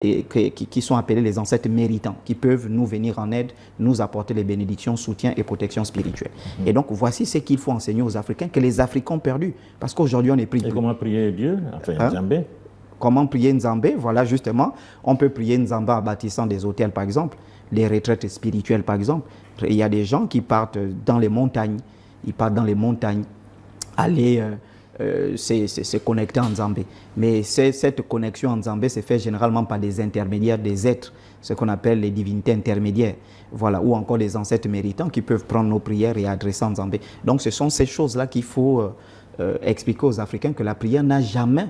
qui sont appelés les ancêtres méritants, qui peuvent nous venir en aide, nous apporter les bénédictions, soutien et protection spirituelle. Et donc, voici ce qu'il faut enseigner aux Africains, que les Africains ont perdu. Parce qu'aujourd'hui, on est pris. Et comment prier Dieu? Enfin, Nzambé. Comment prier Nzambé? Voilà, justement, on peut prier Nzamba en bâtissant des hôtels, par exemple, les retraites spirituelles, par exemple. Il y a des gens qui partent dans les montagnes. Ils partent dans les montagnes, aller se connecter en Nzambé. Mais cette connexion en Nzambé se fait généralement par des intermédiaires, des êtres, ce qu'on appelle les divinités intermédiaires. Voilà, ou encore des ancêtres méritants qui peuvent prendre nos prières et adresser en Nzambé. Donc ce sont ces choses-là qu'il faut expliquer aux Africains, que la prière n'a jamais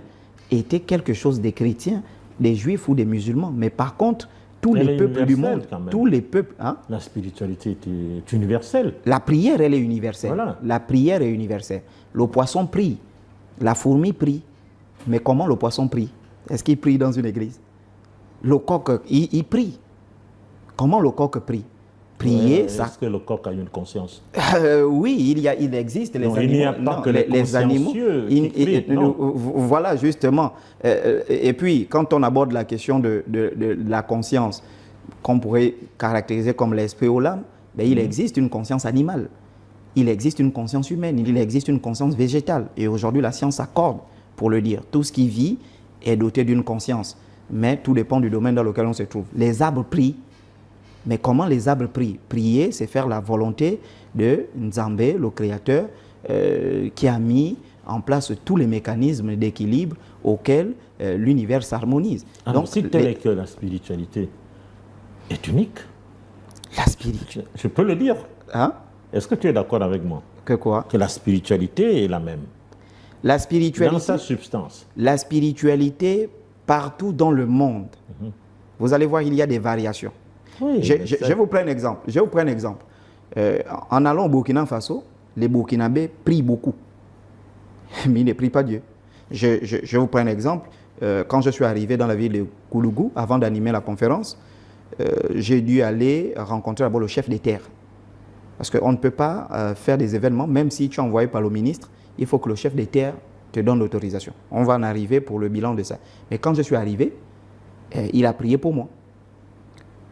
été quelque chose des chrétiens, des juifs ou des musulmans. Mais par contre, tous les peuples du monde, tous les peuples... Hein? La spiritualité est universelle. La prière, elle est universelle. Voilà. La prière est universelle. Le poisson prie, la fourmi prie. Mais comment le poisson prie? Est-ce qu'il prie dans une église? Le coq, il prie. Comment le coq prie? Prier, ça... Est-ce que le coq a une conscience? Oui, il existe les animaux. Il n'y a pas que les animaux qui prient, voilà, justement. Et puis, quand on aborde la question de la conscience, qu'on pourrait caractériser comme l'esprit ou l'âme, ben, il existe une conscience animale. Il existe une conscience humaine. Il existe une conscience végétale. Et aujourd'hui, la science s'accorde pour le dire. Tout ce qui vit est doté d'une conscience. Mais tout dépend du domaine dans lequel on se trouve. Les arbres prient. Mais comment les arbres prient? Prier, c'est faire la volonté de Nzambé, le Créateur, qui a mis en place tous les mécanismes d'équilibre auxquels l'univers s'harmonise. Donc, si tel est que la spiritualité est unique, la spiritualité... Je peux le dire. Hein? Est-ce que tu es d'accord avec moi? Que quoi? Que la spiritualité est la même. La spiritualité... Dans sa substance. La spiritualité, partout dans le monde, vous allez voir, il y a des variations. Oui, je vous prends un exemple. Je vous prends un exemple. En allant au Burkina Faso, les Burkinabés prient beaucoup. Mais ils ne prient pas Dieu. Je vous prends un exemple. Quand je suis arrivé dans la ville de Koulougou, avant d'animer la conférence, j'ai dû aller rencontrer d'abord le chef des terres. Parce qu'on ne peut pas faire des événements, même si tu es envoyé par le ministre, il faut que le chef des terres te donne l'autorisation. On va en arriver pour le bilan de ça. Mais quand je suis arrivé, il a prié pour moi.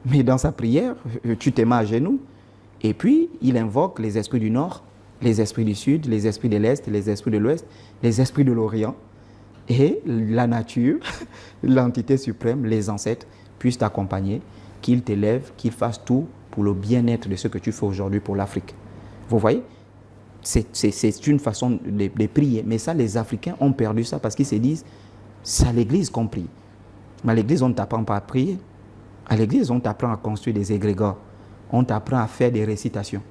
Mais dans sa prière, tu te mets à genoux et puis il invoque les esprits du Nord, les esprits du Sud, les esprits de l'Est, les esprits de l'Ouest, les esprits de l'Orient et la nature, l'entité suprême, les ancêtres puissent t'accompagner, qu'ils t'élèvent, qu'ils fassent tout pour le bien-être de ce que tu fais aujourd'hui pour l'Afrique. Vous voyez? C'est une façon de prier. Mais ça, les Africains ont perdu ça parce qu'ils se disent, c'est à l'église qu'on prie. Mais à l'église, on ne t'apprend pas à prier. À l'église, on t'apprend à construire des égrégores. On t'apprend à faire des récitations.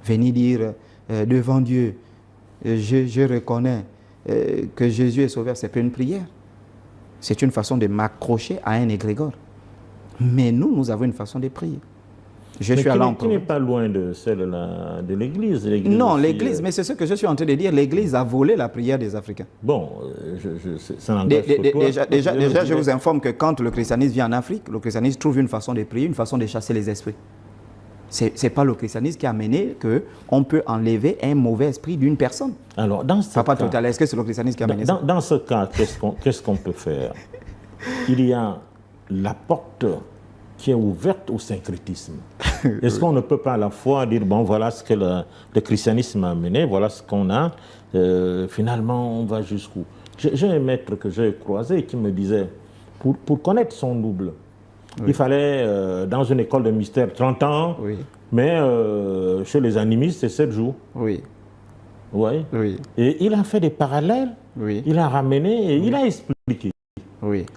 Venir dire devant Dieu, je reconnais que Jésus est sauveur. Ce n'est pas une prière. C'est une façon de m'accrocher à un égrégore. Mais nous avons une façon de prier. Je suis à l'emploi. Qui n'est pas loin de celle de l'Église. Non, l'Église, mais c'est ce que je suis en train de dire. L'Église a volé la prière des Africains. Bon, ça n'engage que toi. Déjà, je vous informe que quand le christianisme vient en Afrique, le christianisme trouve une façon de prier, une façon de chasser les esprits. Ce n'est pas le christianisme qui a amené qu'on peut enlever un mauvais esprit d'une personne. Alors, dans ce Papa cas... Total, est-ce que c'est le christianisme qui a amené ça? Dans ce cas, qu'est-ce qu'on peut faire? Il y a la porte qui est ouverte au syncrétisme. Est-ce qu'on ne peut pas à la fois dire, bon, voilà ce que le christianisme a amené, voilà ce qu'on a, finalement, on va jusqu'où? J'ai un maître que j'ai croisé qui me disait, pour connaître son double, il fallait, dans une école de mystère, 30 ans, mais chez les animistes, c'est 7 jours. Oui. Oui. Et il a fait des parallèles, il a ramené et il a expliqué. Oui.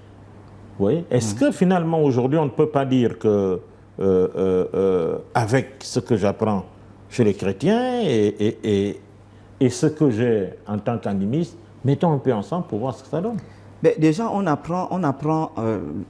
Oui. Est-ce que finalement aujourd'hui on ne peut pas dire que avec ce que j'apprends chez les chrétiens et ce que j'ai en tant qu'animiste, mettons un peu ensemble pour voir ce que ça donne? Mais déjà on apprend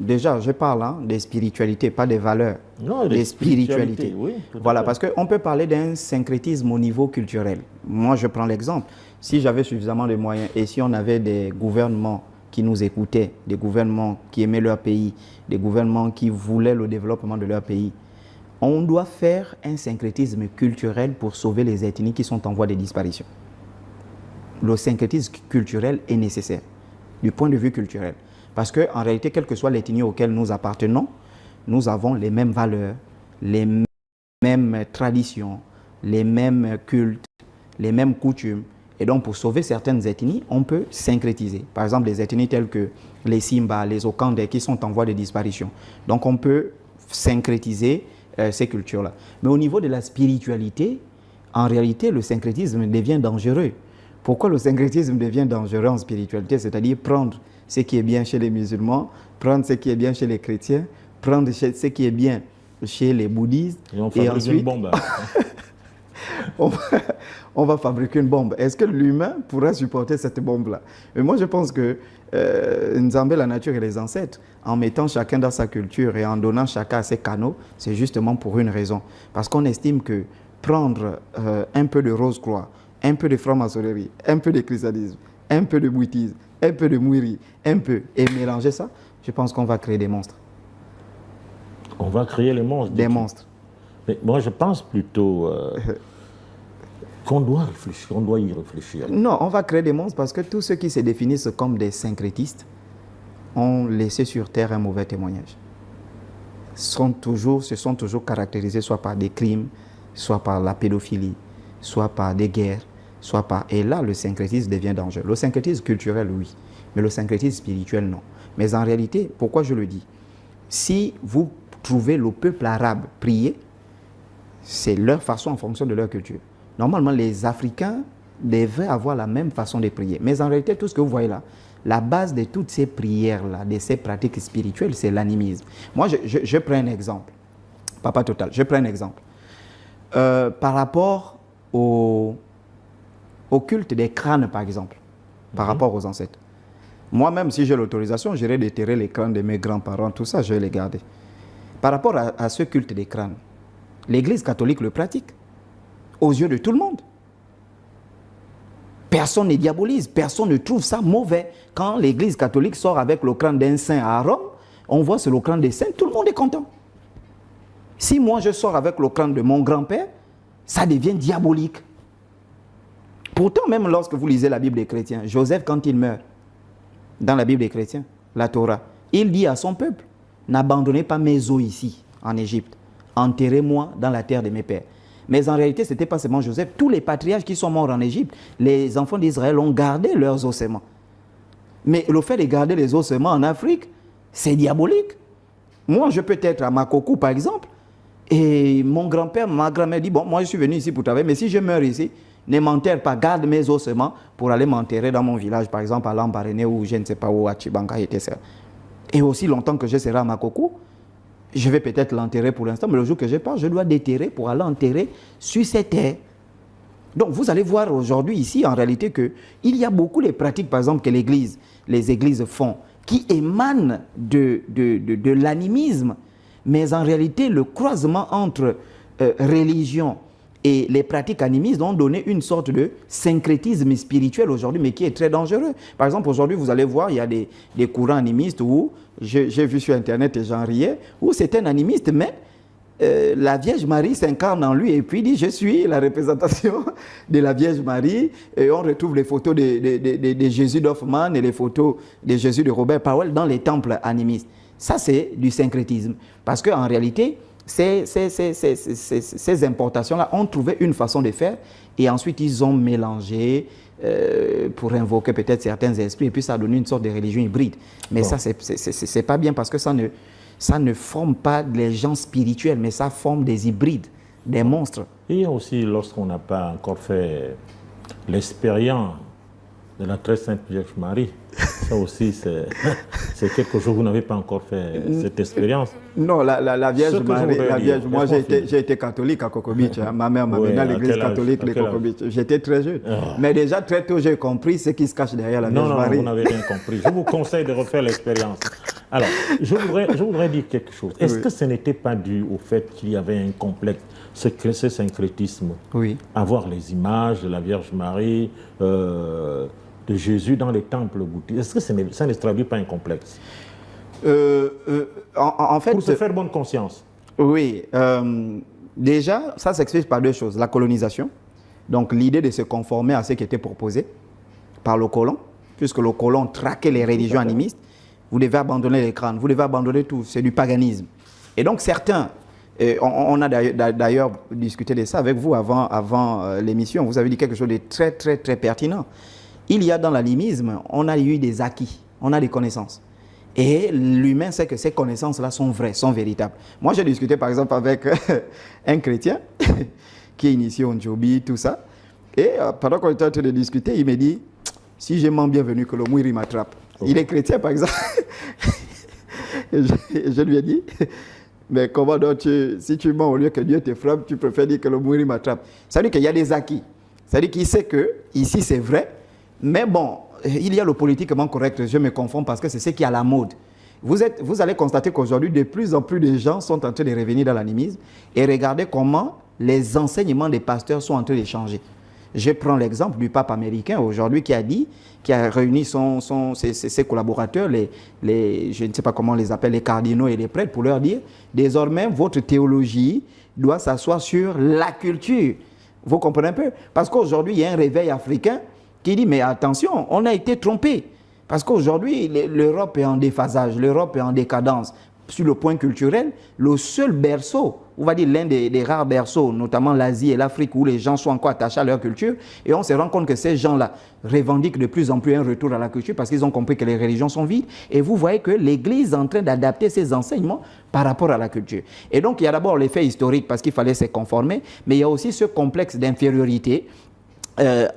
déjà je parle des spiritualités, pas des valeurs. Non, des spiritualités. Oui, voilà, parce qu'on peut parler d'un syncrétisme au niveau culturel. Moi je prends l'exemple. Si j'avais suffisamment de moyens et si on avait des gouvernements qui nous écoutaient, des gouvernements qui aimaient leur pays, des gouvernements qui voulaient le développement de leur pays. On doit faire un syncrétisme culturel pour sauver les ethnies qui sont en voie de disparition. Le syncrétisme culturel est nécessaire, du point de vue culturel. Parce qu'en réalité, quelle que soit l'ethnie auquel nous appartenons, nous avons les mêmes valeurs, les mêmes traditions, les mêmes cultes, les mêmes coutumes. Et donc, pour sauver certaines ethnies, on peut syncrétiser. Par exemple, les ethnies telles que les Simba, les Okandé, qui sont en voie de disparition. Donc, on peut syncrétiser ces cultures-là. Mais au niveau de la spiritualité, en réalité, le syncrétisme devient dangereux. Pourquoi le syncrétisme devient dangereux en spiritualité? C'est-à-dire prendre ce qui est bien chez les musulmans, prendre ce qui est bien chez les chrétiens, prendre ce qui est bien chez les bouddhistes. Et ensuite, une bombe. on va fabriquer une bombe. Est-ce que l'humain pourra supporter cette bombe-là? Mais moi, je pense que Nzambé, la nature et les ancêtres, en mettant chacun dans sa culture et en donnant chacun ses canaux, c'est justement pour une raison. Parce qu'on estime que prendre un peu de rose-croix, un peu de franc-maçonnerie, un peu de christianisme, un peu de bouddhisme, un peu de mouiri, un peu, et mélanger ça, je pense qu'on va créer des monstres. On va créer les monstres. Des monstres. Mais moi, je pense plutôt qu'on doit réfléchir, on doit y réfléchir. Non, on va créer des monstres parce que tous ceux qui se définissent comme des syncrétistes ont laissé sur Terre un mauvais témoignage. Se sont toujours caractérisés soit par des crimes, soit par la pédophilie, soit par des guerres, soit par... Et là, le syncrétisme devient dangereux. Le syncrétisme culturel, oui, mais le syncrétisme spirituel, non. Mais en réalité, pourquoi je le dis? Si vous trouvez le peuple arabe prier, c'est leur façon en fonction de leur culture. Normalement, les Africains devraient avoir la même façon de prier. Mais en réalité, tout ce que vous voyez là, la base de toutes ces prières-là, de ces pratiques spirituelles, c'est l'animisme. Moi, je prends un exemple. Papa Total, je prends un exemple. Par rapport au culte des crânes, par exemple, par rapport aux ancêtres. Moi-même, si j'ai l'autorisation, j'irai déterrer les crânes de mes grands-parents, tout ça, je vais les garder. Par rapport à ce culte des crânes, l'Église catholique le pratique, aux yeux de tout le monde. Personne ne diabolise, personne ne trouve ça mauvais. Quand l'Église catholique sort avec le crâne d'un saint à Rome, on voit sur le crâne des saints, tout le monde est content. Si moi je sors avec le crâne de mon grand-père, ça devient diabolique. Pourtant, même lorsque vous lisez la Bible des chrétiens, Joseph, quand il meurt, dans la Bible des chrétiens, la Torah, il dit à son peuple, n'abandonnez pas mes os ici, en Égypte. Enterrez-moi dans la terre de mes pères. Mais en réalité, ce n'était pas seulement Joseph. Tous les patriarches qui sont morts en Égypte, les enfants d'Israël ont gardé leurs ossements. Mais le fait de garder les ossements en Afrique, c'est diabolique. Moi, je peux être à Makoko, par exemple, et mon grand-père, ma grand-mère dit, bon, moi je suis venu ici pour travailler, mais si je meurs ici, ne m'enterre pas, garde mes ossements pour aller m'enterrer dans mon village, par exemple à Lambaréné ou je ne sais pas où, à Chibanga, etc. Et aussi longtemps que je serai à Makoko, je vais peut-être l'enterrer pour l'instant, mais le jour que je pars, je dois déterrer pour aller enterrer sur cette terre. Donc vous allez voir aujourd'hui ici, en réalité, qu'il y a beaucoup de pratiques, par exemple, que les églises font, qui émanent de l'animisme, mais en réalité, le croisement entre religion et les pratiques animistes ont donné une sorte de syncrétisme spirituel aujourd'hui, mais qui est très dangereux. Par exemple, aujourd'hui, vous allez voir, il y a des courants animistes où, j'ai vu sur Internet et j'en riais, où c'est un animiste, mais la Vierge Marie s'incarne en lui et puis dit, je suis la représentation de la Vierge Marie. Et on retrouve les photos de Jésus d'Hoffmann et les photos de Jésus de Robert Powell dans les temples animistes. Ça, c'est du syncrétisme. Parce qu'en réalité, ces importations-là ont trouvé une façon de faire et ensuite ils ont mélangé pour invoquer peut-être certains esprits et puis ça a donné une sorte de religion hybride. Mais bon, ça, c'est pas bien parce que ça ne forme pas les gens spirituels, mais ça forme des hybrides, des monstres. Et aussi, lorsqu'on n'a pas encore fait l'expérience de la très sainte Vierge Marie, ça aussi, c'est quelque chose, vous n'avez pas encore fait cette expérience. Non, la Vierge Marie, moi j'ai été catholique à Kokobich, hein. Ma mère m'a mené à l'église catholique de Kokobich. J'étais très jeune. Mais déjà très tôt, j'ai compris ce qui se cache derrière la Vierge Marie. Non, vous n'avez rien compris. Je vous conseille de refaire l'expérience. Alors, je voudrais dire quelque chose. Est-ce que ce n'était pas dû au fait qu'il y avait un complexe, ce syncrétisme, avoir les images de la Vierge Marie, de Jésus dans les temples bouddhistes? Est-ce que ça ne traduit pas un complexe? En fait, pour se faire bonne conscience. Oui. Déjà, ça s'explique par deux choses. La colonisation, donc l'idée de se conformer à ce qui était proposé par le colon, puisque le colon traquait les religions animistes. vous devez abandonner les crânes, vous devez abandonner tout, c'est du paganisme. Et donc certains, on a d'ailleurs discuté de ça avec vous avant l'émission, vous avez dit quelque chose de très très très pertinent. Il y a dans l'animisme, on a eu des acquis, on a des connaissances. Et l'humain sait que ces connaissances-là sont vraies, sont véritables. Moi, j'ai discuté par exemple avec un chrétien qui est initié au Njobi, tout ça. Et pendant qu'on était en train de discuter, il me dit, si j'ai mon bienvenu, que le mouiri m'attrape. Oh. Il est chrétien par exemple. je lui ai dit, mais comment donc si tu mens au lieu que Dieu te frappe, tu préfères dire que le mouiri m'attrape. Ça veut dire qu'il y a des acquis. Ça veut dire qu'il sait que ici c'est vrai, mais bon, il y a le politiquement correct, je me confonds parce que c'est ce qui est à la mode. Vous allez constater qu'aujourd'hui, de plus en plus de gens sont en train de revenir dans l'animisme et regardez comment les enseignements des pasteurs sont en train de changer. Je prends l'exemple du pape américain aujourd'hui qui a réuni ses collaborateurs, je ne sais pas comment on les appelle, les cardinaux et les prêtres, pour leur dire, désormais, votre théologie doit s'asseoir sur la culture. Vous comprenez un peu? Parce qu'aujourd'hui, il y a un réveil africain qui dit, mais attention, on a été trompé. Parce qu'aujourd'hui, l'Europe est en déphasage, l'Europe est en décadence. Sur le point culturel, le seul berceau, on va dire l'un des rares berceaux, notamment l'Asie et l'Afrique, où les gens sont encore attachés à leur culture, et on se rend compte que ces gens-là revendiquent de plus en plus un retour à la culture parce qu'ils ont compris que les religions sont vides, et vous voyez que l'Église est en train d'adapter ses enseignements par rapport à la culture. Et donc, il y a d'abord l'effet historique parce qu'il fallait se conformer, mais il y a aussi ce complexe d'infériorité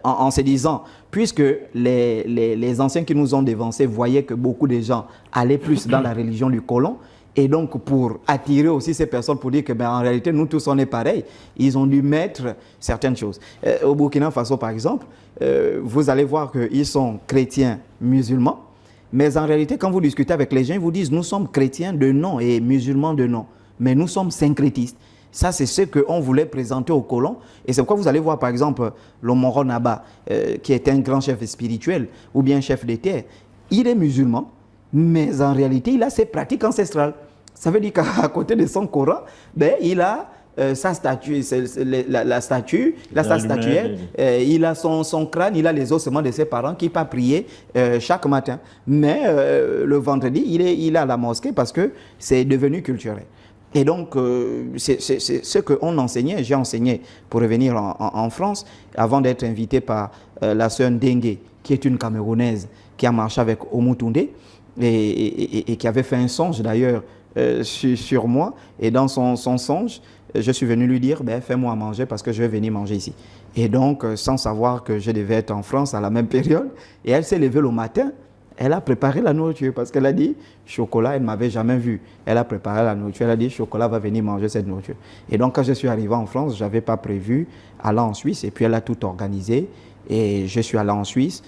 en se disant, puisque les anciens qui nous ont dévancés voyaient que beaucoup de gens allaient plus dans la religion du colon, et donc pour attirer aussi ces personnes pour dire que en réalité nous tous on est pareils, ils ont dû mettre certaines choses. Au Burkina Faso par exemple, vous allez voir qu'ils sont chrétiens musulmans, mais en réalité quand vous discutez avec les gens, ils vous disent nous sommes chrétiens de nom et musulmans de nom, mais nous sommes syncrétistes. Ça, c'est ce qu'on voulait présenter aux colons. Et c'est pourquoi vous allez voir, par exemple, le Moro Naba, qui est un grand chef spirituel ou bien chef d'État. Il est musulman, mais en réalité, il a ses pratiques ancestrales. Ça veut dire qu'à côté de son Coran, il a sa statue, la statue, il a sa statuette, il a son crâne, il a les ossements de ses parents qui part prier chaque matin. Mais le vendredi, il est à la mosquée parce que c'est devenu culturel. Et donc, c'est ce qu'on enseignait. J'ai enseigné pour revenir en France, avant d'être invité par la sœur Dengue, qui est une Camerounaise, qui a marché avec Omutunde et qui avait fait un songe d'ailleurs sur moi. Et dans son songe, je suis venu lui dire, fais-moi à manger parce que je vais venir manger ici. Et donc, sans savoir que je devais être en France à la même période, et elle s'est levée le matin. Elle a préparé la nourriture parce qu'elle a dit chocolat, elle ne m'avait jamais vu. Elle a préparé la nourriture, elle a dit chocolat va venir manger cette nourriture. Et donc quand je suis arrivé en France, je n'avais pas prévu aller en Suisse et puis elle a tout organisé et je suis allé en Suisse,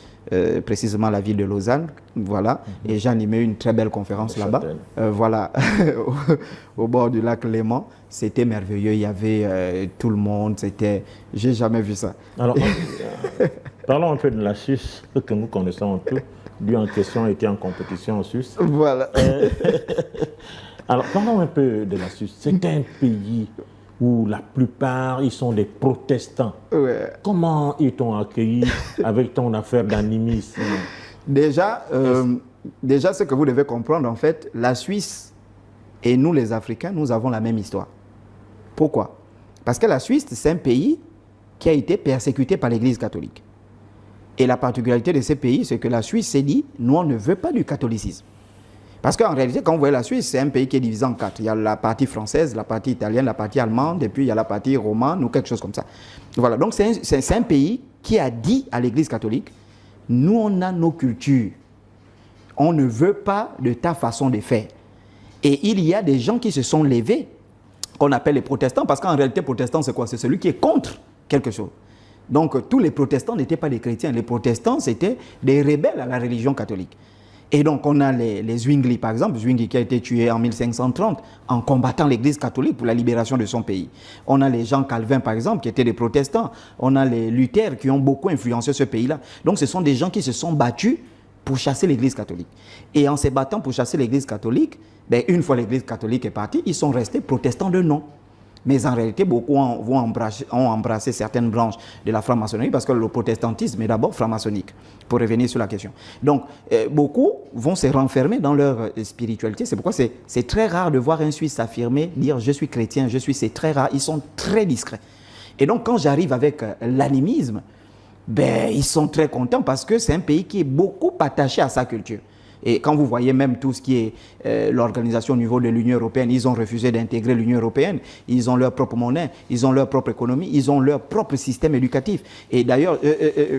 précisément à la ville de Lausanne, voilà, et j'ai animé une très belle conférence là-bas, voilà, au bord du lac Léman. C'était merveilleux, il y avait tout le monde, j'ai jamais vu ça. Alors, parlons un peu de la Suisse, que nous connaissons un peu. Lui en question était en compétition en Suisse. Voilà. Alors, parlons un peu de la Suisse. C'est un pays où la plupart, ils sont des protestants. Ouais. Comment ils t'ont accueilli avec ton affaire d'animisme? Déjà, ce que vous devez comprendre, en fait, la Suisse et nous, les Africains, nous avons la même histoire. Pourquoi? Parce que la Suisse, c'est un pays qui a été persécuté par l'Église catholique. Et la particularité de ces pays, c'est que la Suisse s'est dit, nous, on ne veut pas du catholicisme. Parce qu'en réalité, quand vous voyez la Suisse, c'est un pays qui est divisé en quatre. Il y a la partie française, la partie italienne, la partie allemande, et puis il y a la partie romane ou quelque chose comme ça. Voilà, donc c'est un pays qui a dit à l'Église catholique, nous, on a nos cultures. On ne veut pas de ta façon de faire. Et il y a des gens qui se sont levés, qu'on appelle les protestants, parce qu'en réalité, protestant, c'est quoi? C'est celui qui est contre quelque chose. Donc, tous les protestants n'étaient pas des chrétiens. Les protestants, c'était des rebelles à la religion catholique. Et donc, on a les Zwingli, par exemple. Zwingli qui a été tué en 1530 en combattant l'Église catholique pour la libération de son pays. On a les Jean Calvin, par exemple, qui étaient des protestants. On a les Luther qui ont beaucoup influencé ce pays-là. Donc, ce sont des gens qui se sont battus pour chasser l'Église catholique. Et en se battant pour chasser l'Église catholique, une fois l'Église catholique est partie, ils sont restés protestants de nom. Mais en réalité, beaucoup ont embrassé certaines branches de la franc-maçonnerie parce que le protestantisme est d'abord franc-maçonnique, pour revenir sur la question. Donc, beaucoup vont se renfermer dans leur spiritualité. C'est pourquoi c'est très rare de voir un Suisse affirmer, dire « je suis chrétien, je suis », c'est très rare. Ils sont très discrets. Et donc, quand j'arrive avec l'animisme, ben, ils sont très contents parce que c'est un pays qui est beaucoup attaché à sa culture. Et quand vous voyez même tout ce qui est l'organisation au niveau de l'Union européenne, ils ont refusé d'intégrer l'Union européenne, ils ont leur propre monnaie, ils ont leur propre économie, ils ont leur propre système éducatif. Et d'ailleurs,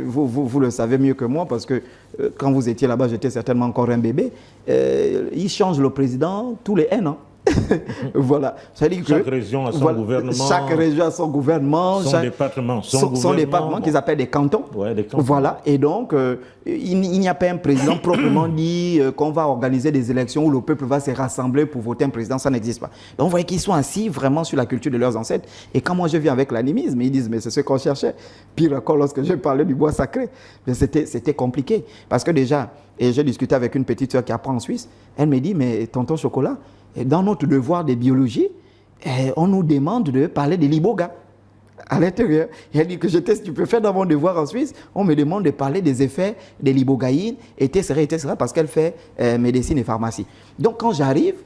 vous le savez mieux que moi parce que quand vous étiez là-bas, j'étais certainement encore un bébé, ils changent le président tous les 1 an. Voilà. Chaque région a son gouvernement. Chaque région a son gouvernement. Son département. Son département qu'ils appellent des cantons. Ouais, des cantons. Voilà. Et donc, il n'y a pas un président proprement dit qu'on va organiser des élections où le peuple va se rassembler pour voter un président. Ça n'existe pas. Donc, vous voyez qu'ils sont assis vraiment sur la culture de leurs ancêtres. Et quand moi je viens avec l'animisme, ils disent, mais c'est ce qu'on cherchait. Pire encore, lorsque je parlais du bois sacré, c'était compliqué. Parce que déjà, et j'ai discuté avec une petite soeur qui apprend en Suisse, elle me dit, mais tonton Chocolat, dans notre devoir de biologie, on nous demande de parler de l'iboga à l'intérieur. Et elle dit que je teste, tu peux faire dans mon devoir en Suisse, on me demande de parler des effets de l'ibogaïne, etc., parce qu'elle fait médecine et pharmacie. Donc quand j'arrive,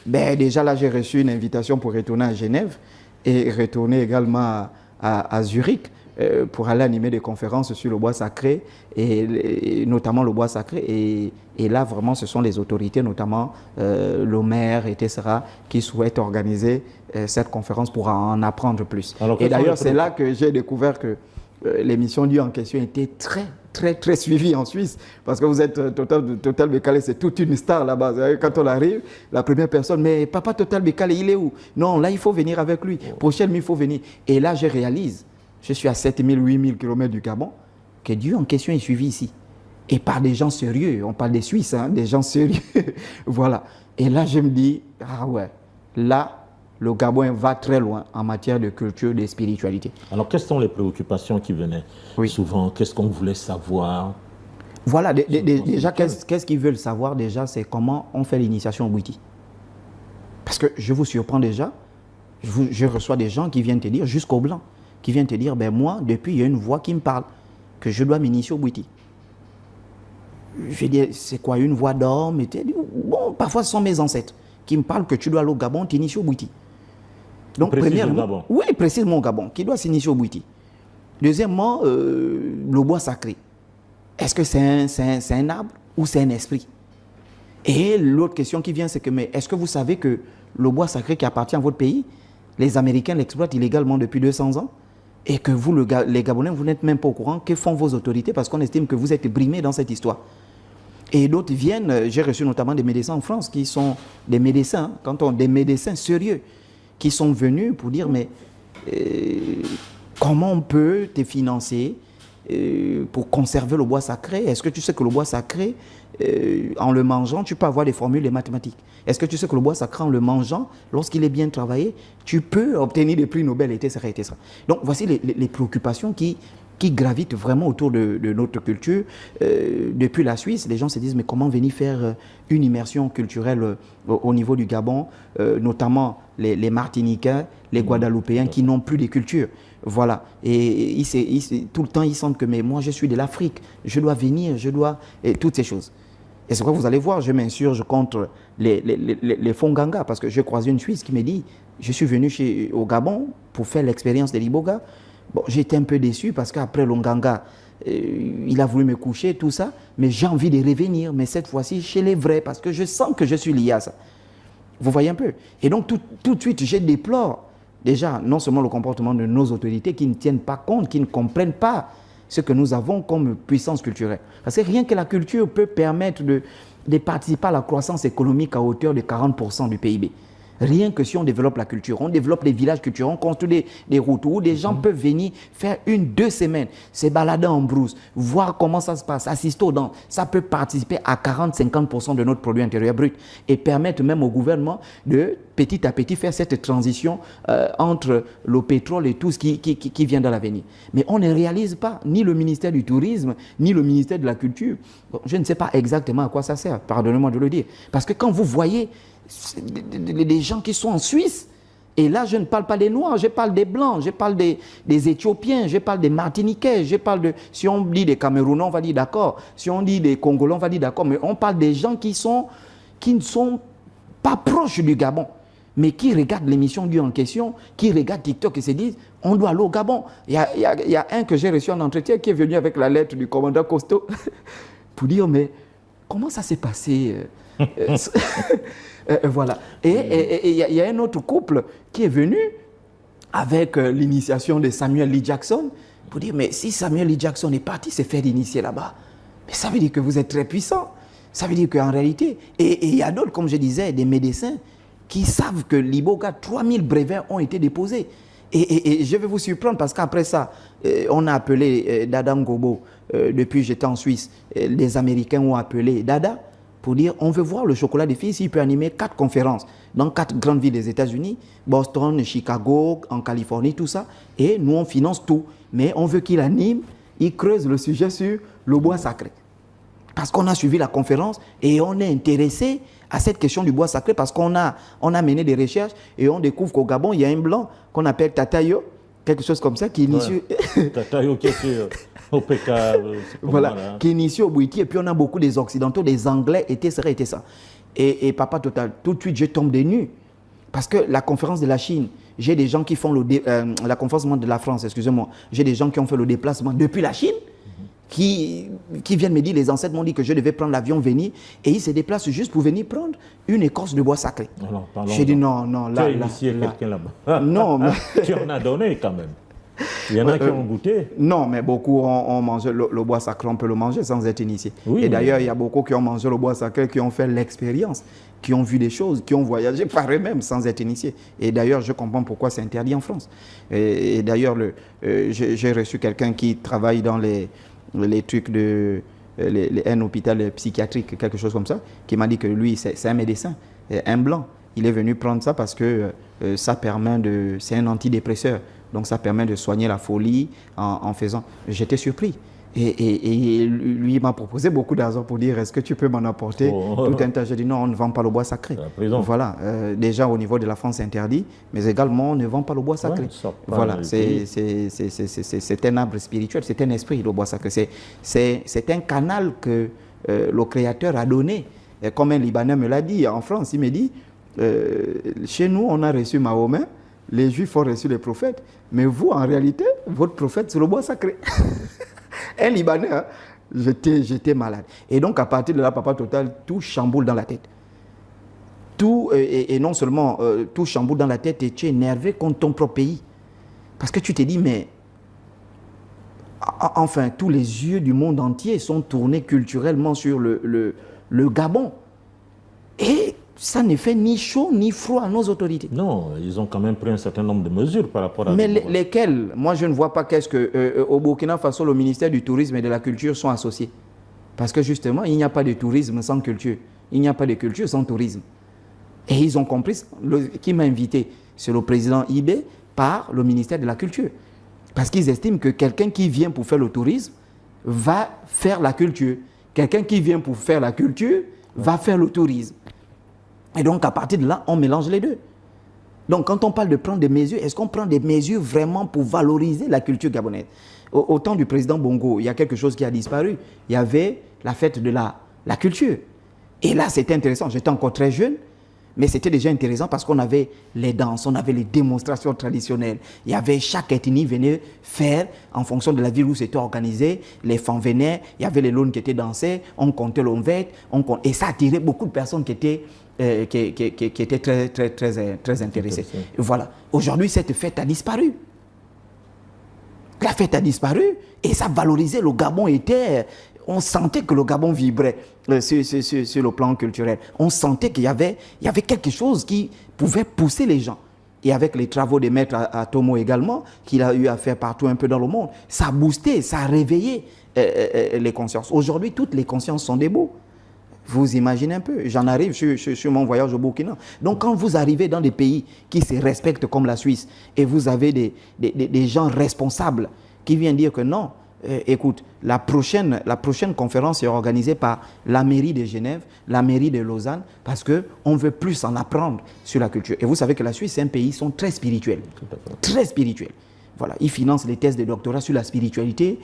ben, déjà là j'ai reçu une invitation pour retourner à Genève et retourner également à Zurich pour aller animer des conférences sur le bois sacré, et notamment le bois sacré. Et là, vraiment, ce sont les autorités, notamment le maire, etc., qui souhaitent organiser cette conférence pour en apprendre plus. Alors, et d'ailleurs, c'est là que j'ai découvert que l'émission due en question était très suivie en Suisse, parce que vous êtes Total Bécalé, c'est toute une star là-bas. Quand on arrive, la première personne, mais papa Total Bécalé, il est où? Non, là, il faut venir avec lui. Prochainement, il faut venir. Et là, je réalise, je suis à 7000, 8000 km du Gabon, que Dieu en question est suivi ici. Et par des gens sérieux, on parle des Suisses, hein, des gens sérieux. Voilà. Et là, je me dis, ah ouais, là, le Gabon va très loin en matière de culture, de spiritualité. Alors, quelles sont les préoccupations qui venaient souvent? Qu'est-ce qu'on voulait savoir? Voilà, déjà, qu'est-ce qu'ils veulent savoir déjà, c'est comment on fait l'initiation au Bwiti. Parce que je vous surprends déjà, je reçois des gens qui viennent te dire, jusqu'au blanc, qui viennent te dire, ben moi, depuis, il y a une voix qui me parle, que je dois m'initier au Bwiti. Je dis, c'est quoi, une voix d'homme? Bon, parfois, ce sont mes ancêtres qui me parlent que tu dois aller au Gabon, t'initier au Bwiti. Donc, premièrement, oui, précisément au Gabon, qui doit s'initier au Bwiti. Deuxièmement, le bois sacré. Est-ce que c'est un arbre ou c'est un esprit? Et l'autre question qui vient, c'est que, mais est-ce que vous savez que le bois sacré qui appartient à votre pays, les Américains l'exploitent illégalement depuis 200 ans? Et que vous, les Gabonais, vous n'êtes même pas au courant. Que font vos autorités? Parce qu'on estime que vous êtes brimés dans cette histoire. Et d'autres viennent, j'ai reçu notamment des médecins en France qui sont des médecins, des médecins sérieux, qui sont venus pour dire, mais comment on peut te financer pour conserver le bois sacré? Est-ce que tu sais que le bois sacré, en le mangeant, tu peux avoir des formules de mathématiques? Est-ce que tu sais que le bois sacré, en le mangeant, lorsqu'il est bien travaillé, tu peux obtenir des prix Nobel, etc., etc. Donc, voici les préoccupations qui gravitent vraiment autour de notre culture. Depuis la Suisse, les gens se disent, mais comment venir faire une immersion culturelle au niveau du Gabon, notamment les Martiniquais, les Guadeloupéens qui n'ont plus de culture. Voilà. Et tout le temps, ils sentent que, mais moi, je suis de l'Afrique, je dois venir, et toutes ces choses. Et c'est quoi vous allez voir, je m'insurge contre les Fonganga, parce que j'ai croisé une Suisse qui me dit, je suis venu au Gabon pour faire l'expérience de l'Iboga. Bon, j'étais un peu déçu parce qu'après l'Onganga, il a voulu me coucher, tout ça, mais j'ai envie de revenir, mais cette fois-ci chez les vrais, parce que je sens que je suis lié à ça. Vous voyez un peu? Et donc tout de suite, je déplore déjà non seulement le comportement de nos autorités qui ne tiennent pas compte, qui ne comprennent pas ce que nous avons comme puissance culturelle. Parce que rien que la culture peut permettre de participer à la croissance économique à hauteur de 40% du PIB. Rien que si on développe la culture, on développe les villages culturels, on construit des routes où des gens peuvent venir faire 1-2 semaines, se balader en brousse, voir comment ça se passe, assister aux danses. Ça peut participer à 40-50% de notre produit intérieur brut et permettre même au gouvernement de petit à petit faire cette transition entre le pétrole et tout ce qui vient dans l'avenir. Mais on ne réalise pas, ni le ministère du Tourisme, ni le ministère de la Culture. Bon, je ne sais pas exactement à quoi ça sert, pardonnez-moi de le dire. Parce que quand vous voyez des gens qui sont en Suisse, Et là, je ne parle pas des Noirs, je parle des Blancs, je parle des Éthiopiens, je parle des Martiniquais, je parle de... Si on dit des Camerounais, on va dire d'accord. Si on dit des Congolais, on va dire d'accord. Mais on parle des gens qui ne sont pas proches du Gabon, mais qui regardent l'émission due en question, qui regardent TikTok et se disent, on doit aller au Gabon. Il y a un que j'ai reçu en entretien qui est venu avec la lettre du commandant Costeau pour dire, mais comment ça s'est passé voilà. Et il y a un autre couple qui est venu avec l'initiation de Samuel Lee Jackson pour dire, mais si Samuel Lee Jackson est parti se faire initier là-bas, mais ça veut dire que vous êtes très puissant. Ça veut dire qu'en réalité, et il y a d'autres, comme je disais, des médecins qui savent que l'Iboga, 3000 brevets ont été déposés. Et je vais vous surprendre parce qu'après ça, on a appelé Dada Ngobo, depuis j'étais en Suisse, les Américains ont appelé Dada pour dire on veut voir le chocolat des filles s'il peut animer 4 conférences dans 4 grandes villes des États-Unis, Boston, Chicago, en Californie, tout ça. Et nous, on finance tout. Mais on veut qu'il anime, il creuse le sujet sur le bois sacré. Parce qu'on a suivi la conférence et on est intéressé à cette question du bois sacré parce qu'on a mené des recherches et on découvre qu'au Gabon, il y a un blanc qu'on appelle Tatayo, quelque chose comme ça, qui initie... Ouais. Tatayo qui est au PK. Voilà, qui initie au Bouiti. Et puis on a beaucoup des Occidentaux, des Anglais, et ça. Et Papa Total, tout de suite, je tombe des nues. Parce que la conférence de la Chine, j'ai des gens qui font la conférence de la France, excusez-moi, j'ai des gens qui ont fait le déplacement depuis la Chine, qui viennent me dire, les ancêtres m'ont dit que je devais prendre l'avion, venir, et ils se déplacent juste pour venir prendre une écorce de bois sacré. J'ai dit non, là. Tu as initié quelqu'un là-bas. Non, mais... Tu en as donné quand même. Il y en a qui ont goûté. Non, mais beaucoup ont mangé le bois sacré, on peut le manger sans être initié. Oui, et d'ailleurs, il y a beaucoup qui ont mangé le bois sacré, qui ont fait l'expérience, qui ont vu des choses, qui ont voyagé par eux-mêmes sans être initiés. Et d'ailleurs, je comprends pourquoi c'est interdit en France. Et d'ailleurs, j'ai reçu quelqu'un qui travaille dans les trucs de un hôpital psychiatrique, quelque chose comme ça, qui m'a dit que lui, c'est un médecin, un blanc. Il est venu prendre ça parce que ça permet c'est un antidépresseur. Donc ça permet de soigner la folie en faisant. J'étais surpris. Et lui m'a proposé beaucoup d'argent pour dire est-ce que tu peux m'en apporter tout un tas. J'ai dit non, on ne vend pas le bois sacré. Voilà, déjà au niveau de la France c'est interdit, mais également on ne vend pas le bois sacré. Voilà, c'est un arbre spirituel, c'est un esprit le bois sacré. C'est un canal que le Créateur a donné. Et comme un Libanais me l'a dit en France, il me dit chez nous on a reçu Mahomet, les Juifs ont reçu les prophètes, mais vous en réalité, votre prophète c'est le bois sacré. Un Libanais, hein, j'étais malade. Et donc, à partir de là, Papa Total, tout chamboule dans la tête. Tout, et non seulement tout chamboule dans la tête et tu es énervé contre ton propre pays. Parce que tu te dis, mais... Enfin, tous les yeux du monde entier sont tournés culturellement sur le Gabon. Et ça ne fait ni chaud ni froid à nos autorités. Non, ils ont quand même pris un certain nombre de mesures par rapport à... Mais lesquelles? Moi, je ne vois pas qu'est-ce que... au Burkina Faso, le ministère du Tourisme et de la Culture sont associés. Parce que justement, il n'y a pas de tourisme sans culture. Il n'y a pas de culture sans tourisme. Et ils ont compris, qui m'a invité, c'est le président Ibé, par le ministère de la Culture. Parce qu'ils estiment que quelqu'un qui vient pour faire le tourisme va faire la culture. Quelqu'un qui vient pour faire la culture va faire le tourisme. Et donc, à partir de là, on mélange les deux. Donc, quand on parle de prendre des mesures, est-ce qu'on prend des mesures vraiment pour valoriser la culture gabonaise? Au temps du président Bongo, il y a quelque chose qui a disparu. Il y avait la fête de la culture. Et là, c'était intéressant. J'étais encore très jeune, mais c'était déjà intéressant parce qu'on avait les danses, on avait les démonstrations traditionnelles. Il y avait chaque ethnie venait faire, en fonction de la ville où c'était organisé, les femmes venaient, il y avait les launes qui étaient dansées, on comptait l'onvette, et ça attirait beaucoup de personnes qui étaient très intéressés. Voilà. Aujourd'hui, cette fête a disparu. La fête a disparu et ça valorisait le Gabon. On sentait que le Gabon vibrait sur le plan culturel. On sentait qu'il y avait quelque chose qui pouvait pousser les gens. Et avec les travaux des maîtres à Tomo également, qu'il a eu à faire partout un peu dans le monde, ça a boosté, ça a réveillé les consciences. Aujourd'hui, toutes les consciences sont debout. Vous imaginez un peu, j'en arrive sur mon voyage au Burkina. Donc quand vous arrivez dans des pays qui se respectent comme la Suisse et vous avez des gens responsables qui viennent dire que non, écoute, la prochaine conférence est organisée par la mairie de Genève, la mairie de Lausanne, parce qu'on veut plus en apprendre sur la culture. Et vous savez que la Suisse, c'est un pays, ils sont très spirituels. Très spirituels. Voilà, ils financent les thèses de doctorat sur la spiritualité.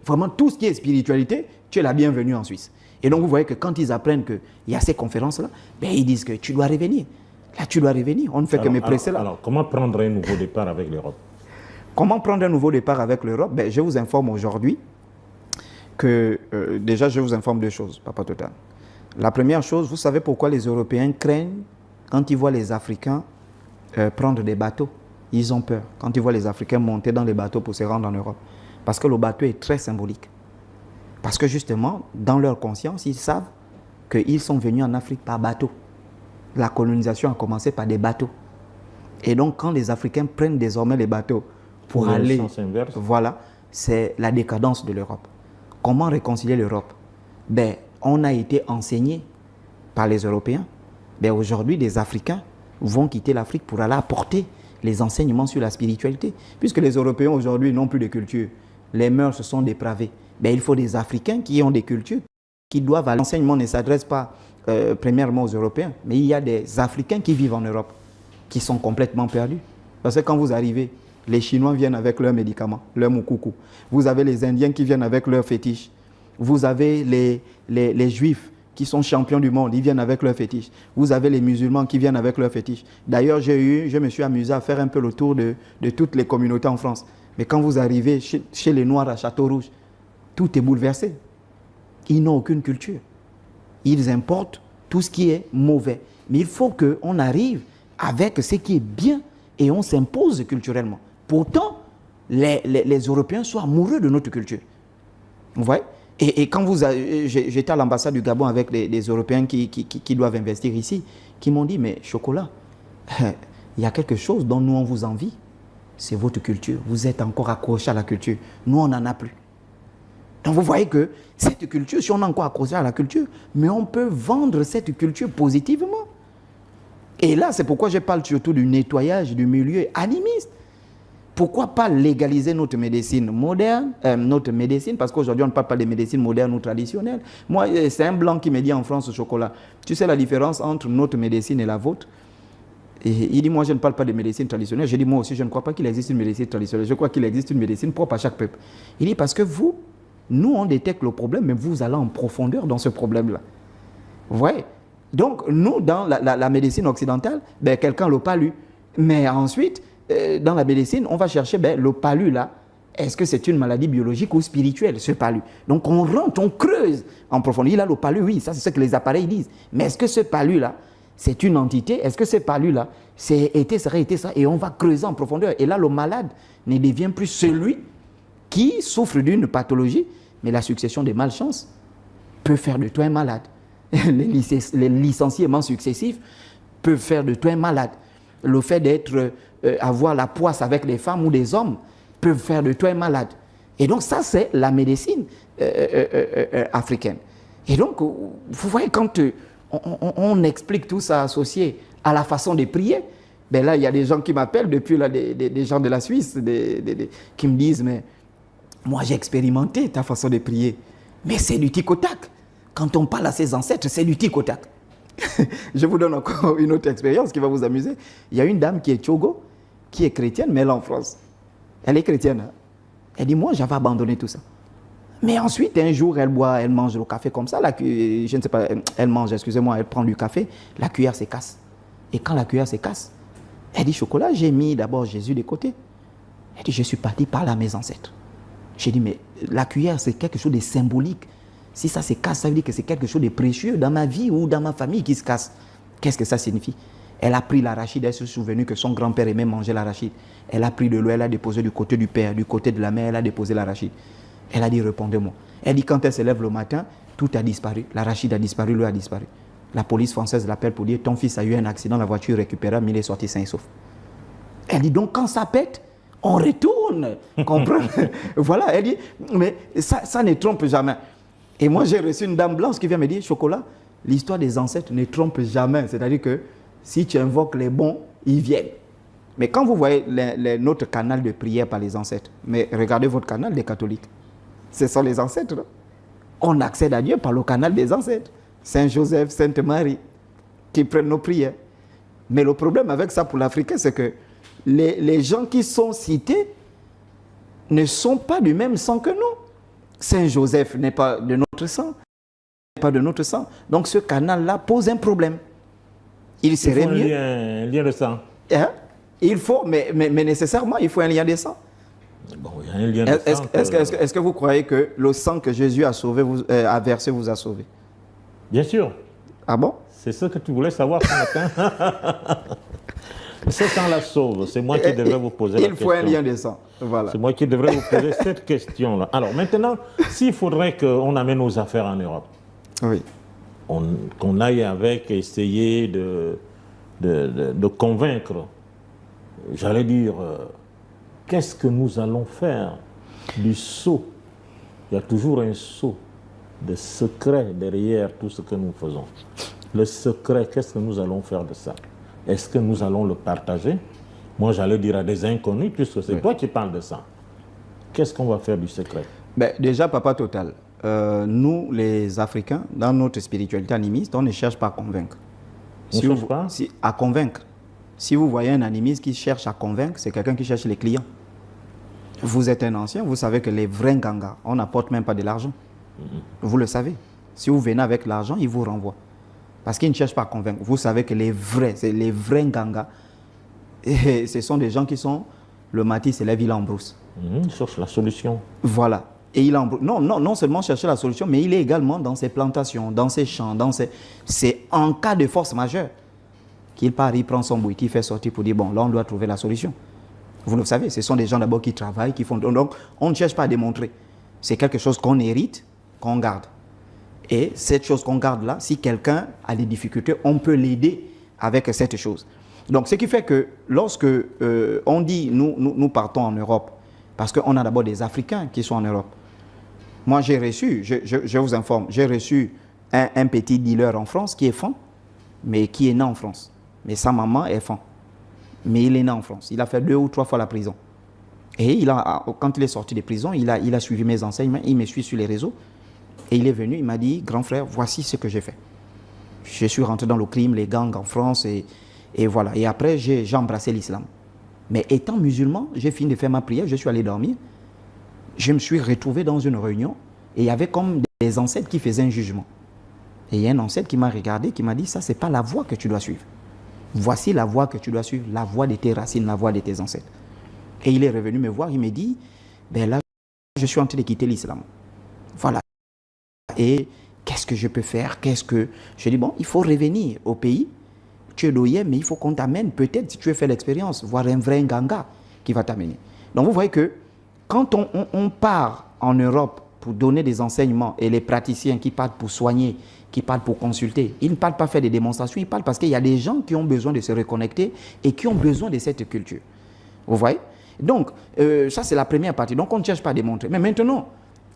Vraiment, tout ce qui est spiritualité, tu es la bienvenue en Suisse. Et donc, vous voyez que quand ils apprennent qu'il y a ces conférences-là, ben, ils disent que tu dois revenir. Là, tu dois revenir. On ne fait que me presser là. Alors, comment prendre un nouveau départ avec l'Europe? Comment prendre un nouveau départ avec l'Europe? Ben, je vous informe aujourd'hui que, déjà, je vous informe deux choses, Papa Total. La première chose, vous savez pourquoi les Européens craignent quand ils voient les Africains prendre des bateaux? Ils ont peur quand ils voient les Africains monter dans les bateaux pour se rendre en Europe. Parce que le bateau est très symbolique. Parce que justement, dans leur conscience, ils savent qu'ils sont venus en Afrique par bateau. La colonisation a commencé par des bateaux. Et donc, quand les Africains prennent désormais les bateaux pour aller... Voilà, c'est la décadence de l'Europe. Comment réconcilier l'Europe? Ben, on a été enseigné par les Européens. Ben, aujourd'hui, des Africains vont quitter l'Afrique pour aller apporter les enseignements sur la spiritualité. Puisque les Européens aujourd'hui n'ont plus de culture. Les mœurs se sont dépravées. Ben, il faut des Africains qui ont des cultures, qui doivent... L'enseignement ne s'adresse pas premièrement aux Européens, mais il y a des Africains qui vivent en Europe, qui sont complètement perdus. Parce que quand vous arrivez, les Chinois viennent avec leurs médicaments, leurs moukoukou. Vous avez les Indiens qui viennent avec leurs fétiches. Vous avez les Juifs qui sont champions du monde, ils viennent avec leurs fétiches. Vous avez les musulmans qui viennent avec leurs fétiches. D'ailleurs, je me suis amusé à faire un peu le tour de toutes les communautés en France. Mais quand vous arrivez chez les Noirs à Château-Rouge, tout est bouleversé. Ils n'ont aucune culture. Ils importent tout ce qui est mauvais. Mais il faut qu'on arrive avec ce qui est bien et on s'impose culturellement. Pourtant, les Européens sont amoureux de notre culture. Vous voyez? Et quand j'étais à l'ambassade du Gabon avec des Européens qui doivent investir ici, qui m'ont dit, mais Chocolat, il y a quelque chose dont nous on vous envie, c'est votre culture. Vous êtes encore accroché à la culture. Nous, on n'en a plus. Donc vous voyez que cette culture, si on est encore accroché à la culture, mais on peut vendre cette culture positivement. Et là, c'est pourquoi je parle surtout du nettoyage du milieu animiste. Pourquoi pas légaliser notre médecine moderne, parce qu'aujourd'hui on ne parle pas de médecine moderne ou traditionnelle. Moi, c'est un blanc qui me dit en France, Chocolat, tu sais la différence entre notre médecine et la vôtre? Et il dit, moi je ne parle pas de médecine traditionnelle. Je dis, moi aussi je ne crois pas qu'il existe une médecine traditionnelle. Je crois qu'il existe une médecine propre à chaque peuple. Il dit, parce que vous, nous on détecte le problème, mais vous allez en profondeur dans ce problème-là. Vous voyez? Donc nous, dans la médecine occidentale, ben, quelqu'un ne l'a pas lu. Mais ensuite, dans la médecine, on va chercher le palu là. Est-ce que c'est une maladie biologique ou spirituelle, ce palu? Donc on rentre, on creuse en profondeur. Il a le palu, oui, ça c'est ce que les appareils disent. Mais est-ce que ce palu là, c'est une entité? Est-ce que ce palu là, c'est été ça? Et on va creuser en profondeur. Et là, le malade ne devient plus celui qui souffre d'une pathologie, mais la succession des malchances peut faire de toi un malade. Les licenciements successifs peuvent faire de toi un malade. Le fait avoir la poisse avec des femmes ou des hommes peuvent faire de toi un malade. Et donc ça, c'est la médecine africaine. Et donc, vous voyez, quand on explique tout ça associé à la façon de prier, ben là, il y a des gens qui m'appellent depuis là, des gens de la Suisse, qui me disent, mais moi j'ai expérimenté ta façon de prier, mais c'est du tic au tac. Quand on parle à ses ancêtres, c'est du tic au tac. Je vous donne encore une autre expérience qui va vous amuser. Il y a une dame qui est Tchogo, qui est chrétienne, mais elle est en France. Elle est chrétienne. Hein? Elle dit, moi, j'avais abandonné tout ça. Mais ensuite, un jour, elle mange le café comme ça. Je ne sais pas, elle mange, excusez-moi, elle prend du café, la cuillère se casse. Et quand la cuillère se casse, elle dit, Chocolat, j'ai mis d'abord Jésus de côté. Elle dit, je suis parti parler à mes ancêtres. J'ai dit, mais la cuillère, c'est quelque chose de symbolique. Si ça se casse, ça veut dire que c'est quelque chose de précieux dans ma vie ou dans ma famille qui se casse. Qu'est-ce que ça signifie? Elle a pris l'arachide, elle s'est souvenue que son grand-père aimait manger l'arachide. Elle a pris de l'eau, elle a déposé du côté du père, du côté de la mère, elle a déposé l'arachide. Elle a dit, répondez-moi. Elle dit, quand elle se lève le matin, tout a disparu. L'arachide a disparu, l'eau a disparu. La police française l'appelle pour dire, ton fils a eu un accident, la voiture récupérable, mais il est sorti sain et sauf. Elle dit, donc quand ça pète, on retourne. Comprends? Voilà, elle dit, mais ça ne trompe jamais. Et moi, j'ai reçu une dame blanche qui vient me dire, Chocolat, l'histoire des ancêtres ne trompe jamais. C'est-à-dire que si tu invoques les bons, ils viennent. Mais quand vous voyez notre canal de prière par les ancêtres, mais regardez votre canal des catholiques. Ce sont les ancêtres. Non? On accède à Dieu par le canal des ancêtres. Saint Joseph, Sainte Marie, qui prennent nos prières. Mais le problème avec ça pour l'Africain, c'est que les gens qui sont cités ne sont pas du même sang que nous. Saint Joseph n'est pas de notre sang. Pas de notre sang. Donc ce canal-là pose un problème. Il serait mieux. Un lien de sang. Hein? Il faut, mais nécessairement, il faut un lien de sang. Bon, il y a un lien de sang. Est-ce que vous croyez que le sang que Jésus a sauvé, a versé, vous a sauvé? Bien sûr. Ah bon? C'est ce que tu voulais savoir ce matin. Ce sang-là sauve. C'est moi qui devrais vous poser la question. Il faut un lien de sang. Voilà. C'est moi qui devrais vous poser cette question-là. Alors maintenant, s'il faudrait qu'on amène nos affaires en Europe, oui. Qu'on aille avec, essayer de convaincre, j'allais dire, qu'est-ce que nous allons faire du sceau? Il y a toujours un sceau de secret derrière tout ce que nous faisons. Le secret, qu'est-ce que nous allons faire de ça? Est-ce que nous allons le partager? Moi, j'allais dire à des inconnus, puisque c'est toi qui parles de ça. Qu'est-ce qu'on va faire du secret? Ben, déjà, Papa Total, nous, les Africains, dans notre spiritualité animiste, on ne cherche pas à convaincre. À convaincre. Si vous voyez un animiste qui cherche à convaincre, c'est quelqu'un qui cherche les clients. Vous êtes un ancien, vous savez que les vrais gangas, on n'apporte même pas de l'argent. Vous le savez. Si vous venez avec l'argent, ils vous renvoient. Parce qu'ils ne cherchent pas à convaincre. Vous savez que les vrais gangas, et ce sont des gens qui sont, le matin, c'est la ville en brousse. Ils cherchent la solution. Voilà. Et il non seulement chercher la solution, mais il est également dans ses plantations, dans ses champs, c'est en cas de force majeure qu'il part, il prend son bouille, il fait sortir pour dire, bon, là, on doit trouver la solution. Vous le savez, ce sont des gens d'abord qui travaillent, qui font... Donc, on ne cherche pas à démontrer. C'est quelque chose qu'on hérite, qu'on garde. Et cette chose qu'on garde là, si quelqu'un a des difficultés, on peut l'aider avec cette chose. Donc, ce qui fait que lorsque on dit, nous partons en Europe, parce qu'on a d'abord des Africains qui sont en Europe. Moi, j'ai reçu, je vous informe, j'ai reçu un petit dealer en France qui est fan, mais qui est né en France. Mais sa maman est fan. Mais il est né en France. Il a fait 2 ou 3 fois la prison. Et quand il est sorti de prison, il a suivi mes enseignements, il me suit sur les réseaux. Et il est venu, il m'a dit, grand frère, voici ce que j'ai fait. Je suis rentré dans le crime, les gangs en France, et voilà. Et après, j'ai embrassé l'islam. Mais étant musulman, j'ai fini de faire ma prière, je suis allé dormir. Je me suis retrouvé dans une réunion, et il y avait comme des ancêtres qui faisaient un jugement. Et il y a un ancêtre qui m'a regardé, qui m'a dit, ça, ce n'est pas la voie que tu dois suivre. Voici la voie que tu dois suivre, la voie de tes racines, la voie de tes ancêtres. Et il est revenu me voir, il me dit, ben là, je suis en train de quitter l'islam. Voilà. Et qu'est-ce que je peux faire? Je dis, bon, il faut revenir au pays. Tu es doyen, mais il faut qu'on t'amène, peut-être, si tu veux faire l'expérience, voir un vrai Nganga qui va t'amener. Donc, vous voyez que quand on part en Europe pour donner des enseignements, et les praticiens qui partent pour soigner, qui partent pour consulter, ils ne parlent pas faire des démonstrations, ils parlent parce qu'il y a des gens qui ont besoin de se reconnecter et qui ont besoin de cette culture. Vous voyez? Donc, ça, c'est la première partie. Donc, on ne cherche pas à démontrer. Mais maintenant,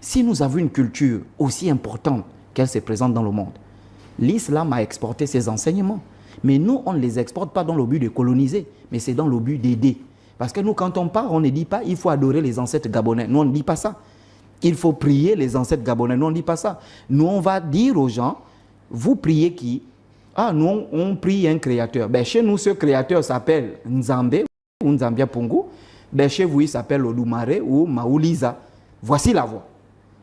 si nous avons une culture aussi importante qu'elle se présente dans le monde, l'islam a exporté ses enseignements. Mais nous, on ne les exporte pas dans le but de coloniser, mais c'est dans le but d'aider. Parce que nous, quand on part, on ne dit pas « il faut adorer les ancêtres gabonais ». Nous, on ne dit pas ça. Il faut prier les ancêtres gabonais. Nous, on ne dit pas ça. Nous, on va dire aux gens « vous priez qui ?» Ah, nous, on prie un créateur. Ben, chez nous, ce créateur s'appelle Nzambe ou Nzambia Pungu. Ben, chez vous, il s'appelle Odumare ou Maouliza. Voici la voie.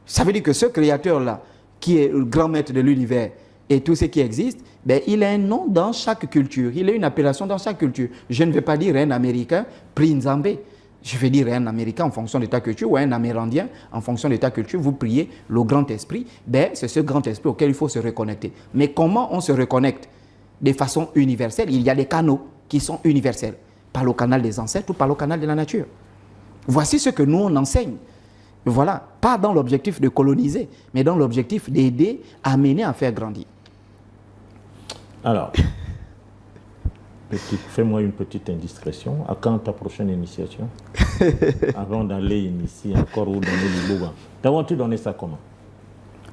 Ça veut dire que ce créateur-là, qui est le grand maître de l'univers et tout ce qui existe, ben, il a un nom dans chaque culture. Il a une appellation dans chaque culture. Je ne vais pas dire un Américain, prie Nzambe. Je vais dire un Américain en fonction de ta culture ou un Amérindien en fonction de ta culture. Vous priez le grand esprit. Ben, c'est ce grand esprit auquel il faut se reconnecter. Mais comment on se reconnecte? De façon universelle. Il y a des canaux qui sont universels. Par le canal des ancêtres ou par le canal de la nature. Voici ce que nous, on enseigne. Voilà, pas dans l'objectif de coloniser, mais dans l'objectif d'aider, amener à faire grandir. Alors, fais-moi une petite indiscrétion. À quand ta prochaine initiation? Avant d'aller initier encore ou donner l'iboga. D'abord, tu donnais ça comment?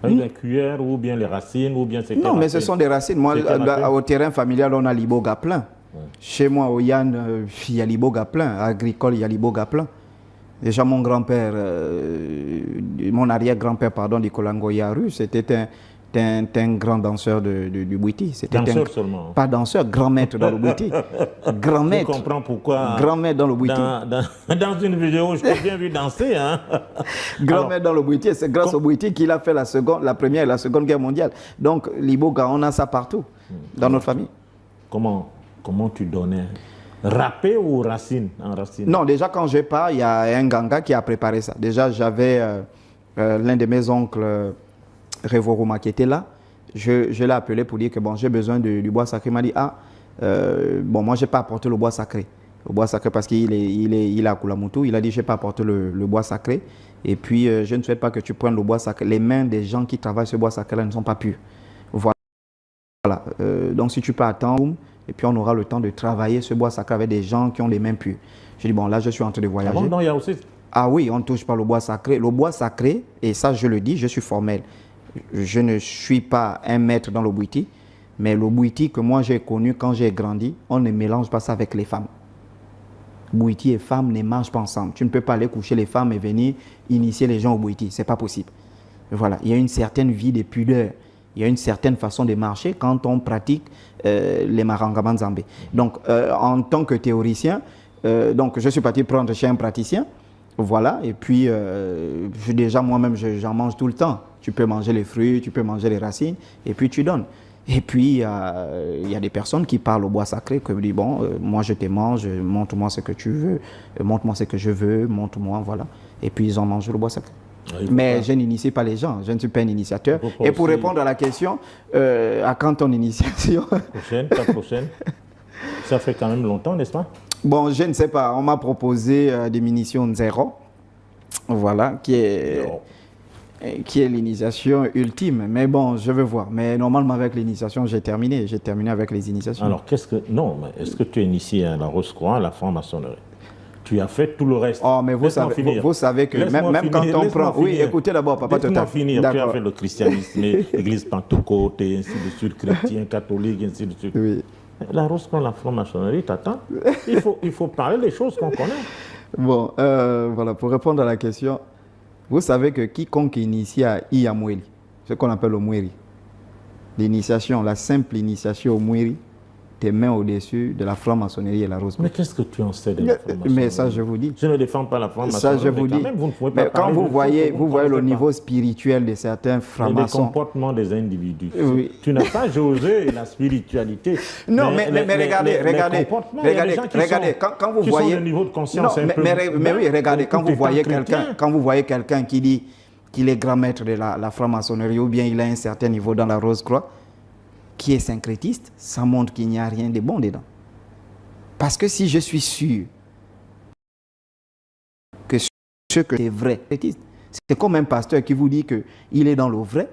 Avec la cuillère ou bien les racines ou bien c'était... Non, mais ce sont des racines. Moi, au terrain familial, on a l'iboga plein. Chez moi, au Yann, il y a l'Iboga plein. Agricole, il y a l'Iboga plein. Déjà, mon grand-père, mon arrière-grand-père, pardon, Nicolas Ngoyaru, c'était un grand danseur du Bouiti. Danseur seulement. Pas danseur, grand maître dans le Bouiti. Grand maître. Je comprends pourquoi. Grand maître dans le Bouiti. Dans une vidéo, je t'ai bien vu danser. Hein? Grand maître dans le Bouiti. C'est grâce au Bouiti qu'il a fait la Première et la Seconde Guerre mondiale. Donc, l'Iboga, on a ça partout, dans notre famille. Comment tu donnais? Rappé ou racine en racine? Non, déjà quand je pars, il y a un ganga qui a préparé ça. Déjà, j'avais l'un de mes oncles, Révoruma, qui était là. Je l'ai appelé pour dire que bon, j'ai besoin du bois sacré. Il m'a dit, bon, moi, je n'ai pas apporté le bois sacré. Le bois sacré parce qu'il est à Kulamutu. Il a dit, je n'ai pas apporté le bois sacré. Et puis, je ne souhaite pas que tu prennes le bois sacré. Les mains des gens qui travaillent ce bois sacré-là ne sont pas pures. Voilà. Donc, si tu peux attendre, et puis on aura le temps de travailler ce bois sacré avec des gens qui ont les mains pures. Je dis, bon, là, je suis en train de voyager. Ah bon, non, il y a aussi... Ah oui, on ne touche pas le bois sacré. Le bois sacré, et ça, je le dis, je suis formel. Je ne suis pas un maître dans le Bouiti, mais le Bouiti que moi j'ai connu quand j'ai grandi, on ne mélange pas ça avec les femmes. Bouiti et femmes ne mangent pas ensemble. Tu ne peux pas aller coucher les femmes et venir initier les gens au Bouiti. Ce n'est pas possible. Voilà, il y a une certaine vie de pudeur. Il y a une certaine façon de marcher quand on pratique les marangaman zambé. Donc, en tant que théoricien, donc je suis parti prendre chez un praticien. Voilà, et puis déjà moi-même j'en mange tout le temps. Tu peux manger les fruits, tu peux manger les racines, et puis tu donnes. Et puis il y a des personnes qui parlent au bois sacré, qui me disent bon, moi je te mange, montre-moi ce que tu veux, montre-moi ce que je veux, montre-moi, voilà. Et puis ils ont mangé le bois sacré. Mais je n'initie pas les gens, je ne suis pas un initiateur. Et pour répondre à la question, à quand ton initiation? La prochaine. Ça fait quand même longtemps, n'est-ce pas? Bon, je ne sais pas. On m'a proposé des munitions zéro, voilà, qui est l'initiation ultime. Mais bon, je veux voir. Mais normalement, avec l'initiation, j'ai terminé. J'ai terminé avec les initiations. Alors, est-ce que tu es initié à la Rose-Croix, à la franc-maçonnerie? Tu as fait tout le reste. Oh, mais vous savez que même quand on prend... Oui, écoutez d'abord, papa Total. Laisse-moi finir. Tu as fait le christianisme, l'église pentecôte, et ainsi de suite, chrétien, catholique, et ainsi de suite. Oui. La Rose-Croix, la franc-maçonnerie, t'attends. Il faut parler des choses qu'on connaît. Bon, voilà, pour répondre à la question, vous savez que quiconque initie à Iyamweli, ce qu'on appelle le Mweri, l'initiation, la simple initiation au Mweri, tes mains au-dessus de la franc-maçonnerie et la rose. Mais qu'est-ce que tu en sais de la franc-maçonnerie? Mais ça, je vous dis. Je ne défends pas la franc-maçonnerie. Ça, je vous dis. Même, vous ne pouvez pas quand vous voyez le niveau spirituel de certains francs-maçons. Le comportement des individus. Oui. Tu n'as pas josé la spiritualité. Non, mais regardez, quand vous voyez. Le niveau de conscience mais oui, regardez, quand vous voyez quelqu'un qui dit qu'il est grand maître de la franc-maçonnerie ou bien il a un certain niveau dans la Rose-Croix, qui est syncrétiste, ça montre qu'il n'y a rien de bon dedans. Parce que si je suis sûr que ce que c'est vrai, c'est comme un pasteur qui vous dit qu'il est dans le vrai,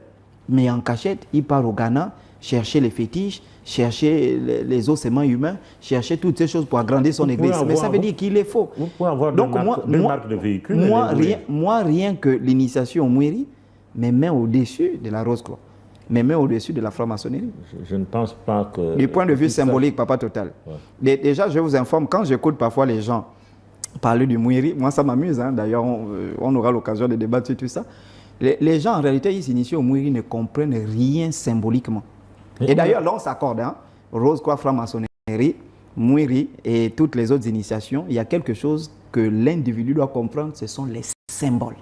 mais en cachette, il part au Ghana chercher les fétiches, chercher les ossements humains, chercher toutes ces choses pour agrandir son église. Mais ça veut dire qu'il est faux. Vous pouvez avoir deux marques de véhicules. Moi, rien que l'initiation au Mweri, mes mains au-dessus de la Rose-Croix. Mais même au-dessus de la franc-maçonnerie. Je ne pense pas que... Du point de vue symbolique, papa Total. Ouais. Déjà, je vous informe, quand j'écoute parfois les gens parler du Mweri, moi ça m'amuse, hein, d'ailleurs on aura l'occasion de débattre sur tout ça. Les gens, en réalité, ils s'initient au Mweri, ne comprennent rien symboliquement. Et d'ailleurs, là on s'accorde, hein, Rose-Croix, franc-maçonnerie, Mweri et toutes les autres initiations, il y a quelque chose que l'individu doit comprendre, ce sont les symboles.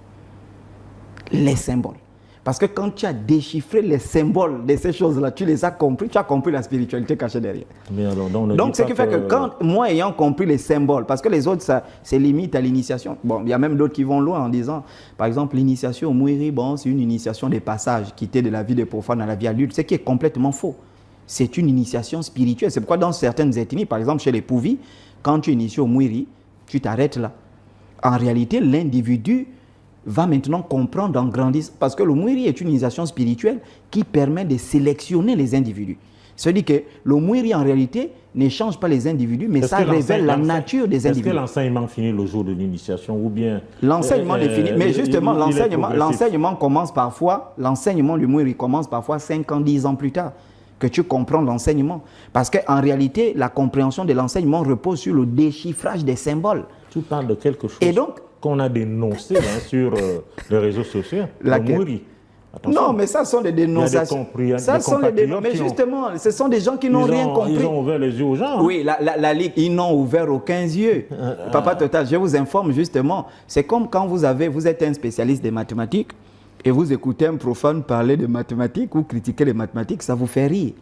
Les symboles. Parce que quand tu as déchiffré les symboles de ces choses-là, tu les as compris, tu as compris la spiritualité cachée derrière. Mais alors, donc, ce qui fait que quand moi ayant compris les symboles, parce que les autres, ça c'est limite à l'initiation. Bon, il y a même d'autres qui vont loin en disant, par exemple, l'initiation au Mweri, bon, c'est une initiation des passages, quitter de la vie des profanes à la vie adulte, ce qui est complètement faux. C'est une initiation spirituelle. C'est pourquoi dans certaines ethnies, par exemple chez les Pouvis, quand tu inities au Mweri, tu t'arrêtes là. En réalité, l'individu va maintenant comprendre en grandissant, parce que le Mweri est une initiation spirituelle qui permet de sélectionner les individus. C'est-à-dire que le Mweri, en réalité, ne change pas les individus, mais ça révèle la nature des individus. Est-ce que l'enseignement finit le jour de l'initiation ou bien... L'enseignement est fini, mais justement, l'enseignement commence parfois, l'enseignement du Mweri commence parfois 5 ans, 10 ans plus tard. que tu comprends l'enseignement. Parce qu'en réalité, la compréhension de l'enseignement repose sur le déchiffrage des symboles. Tu parles de quelque chose Et donc, qu'on a dénoncé sur les réseaux sociaux, le Mouri. Non, mais ça sont des dénonciations. Ça sont des mais justement, ce sont des gens qui n'ont rien compris. Ils ont ouvert les yeux aux gens. Oui, la Ligue, ils n'ont ouvert aucun yeux. Papa Total, je vous informe justement. C'est comme quand vous êtes un spécialiste des mathématiques et vous écoutez un profane parler de mathématiques ou critiquer les mathématiques, ça vous fait rire.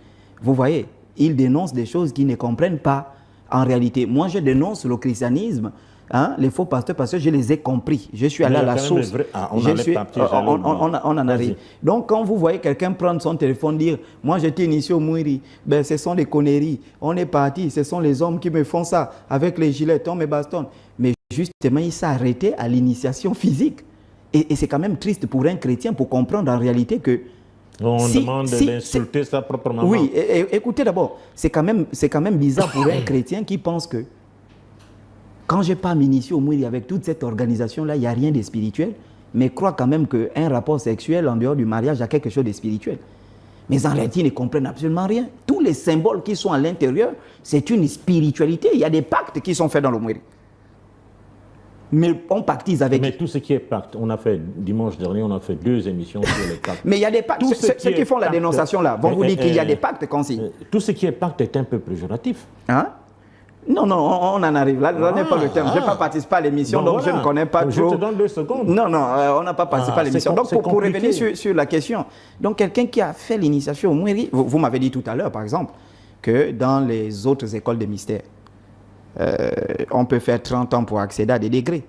Vous voyez, ils dénoncent des choses qu'ils ne comprennent pas en réalité. Moi, je dénonce le christianisme. Hein, les faux pasteurs, parce que je les ai compris. Je suis allé à la source. On en arrive. Donc, quand vous voyez quelqu'un prendre son téléphone, dire « Moi, j'étais initié au Mouri, ben, ce sont des conneries. On est parti, ce sont les hommes qui me font ça. Avec les gilets, on me bastonne. » Mais justement, il s'est arrêté à l'initiation physique. Et c'est quand même triste pour un chrétien pour comprendre en réalité que on demande d'insulter sa propre maman. Oui, écoutez d'abord, c'est quand même bizarre pour un chrétien qui pense que quand je pas m'initier au Mouri avec toute cette organisation-là, il n'y a rien de spirituel, mais croit quand même qu'un rapport sexuel en dehors du mariage a quelque chose de spirituel. Mais en réalité, ils ne comprennent absolument rien. Tous les symboles qui sont à l'intérieur, c'est une spiritualité. Il y a des pactes qui sont faits dans le Mouri. Mais on pactise avec... Mais tout ce qui est pacte, on a fait, dimanche dernier, on a fait 2 émissions sur les pactes. Mais il y a des pactes, ceux qui font la dénonciation là, vont vous dire qu'il y a des pactes qu'on signe. Tout ce qui est pacte est un peu péjoratif. Hein? Non, on en arrive là. Là n'est pas le terme. Je n'ai pas participé à l'émission, donc voilà. Je ne connais pas trop. Je te donne 2 secondes. Non, on n'a pas participé à l'émission. Donc, pour revenir sur la question, donc quelqu'un qui a fait l'initiation au Mouri, vous m'avez dit tout à l'heure, par exemple, que dans les autres écoles de mystère, on peut faire 30 ans pour accéder à des degrés.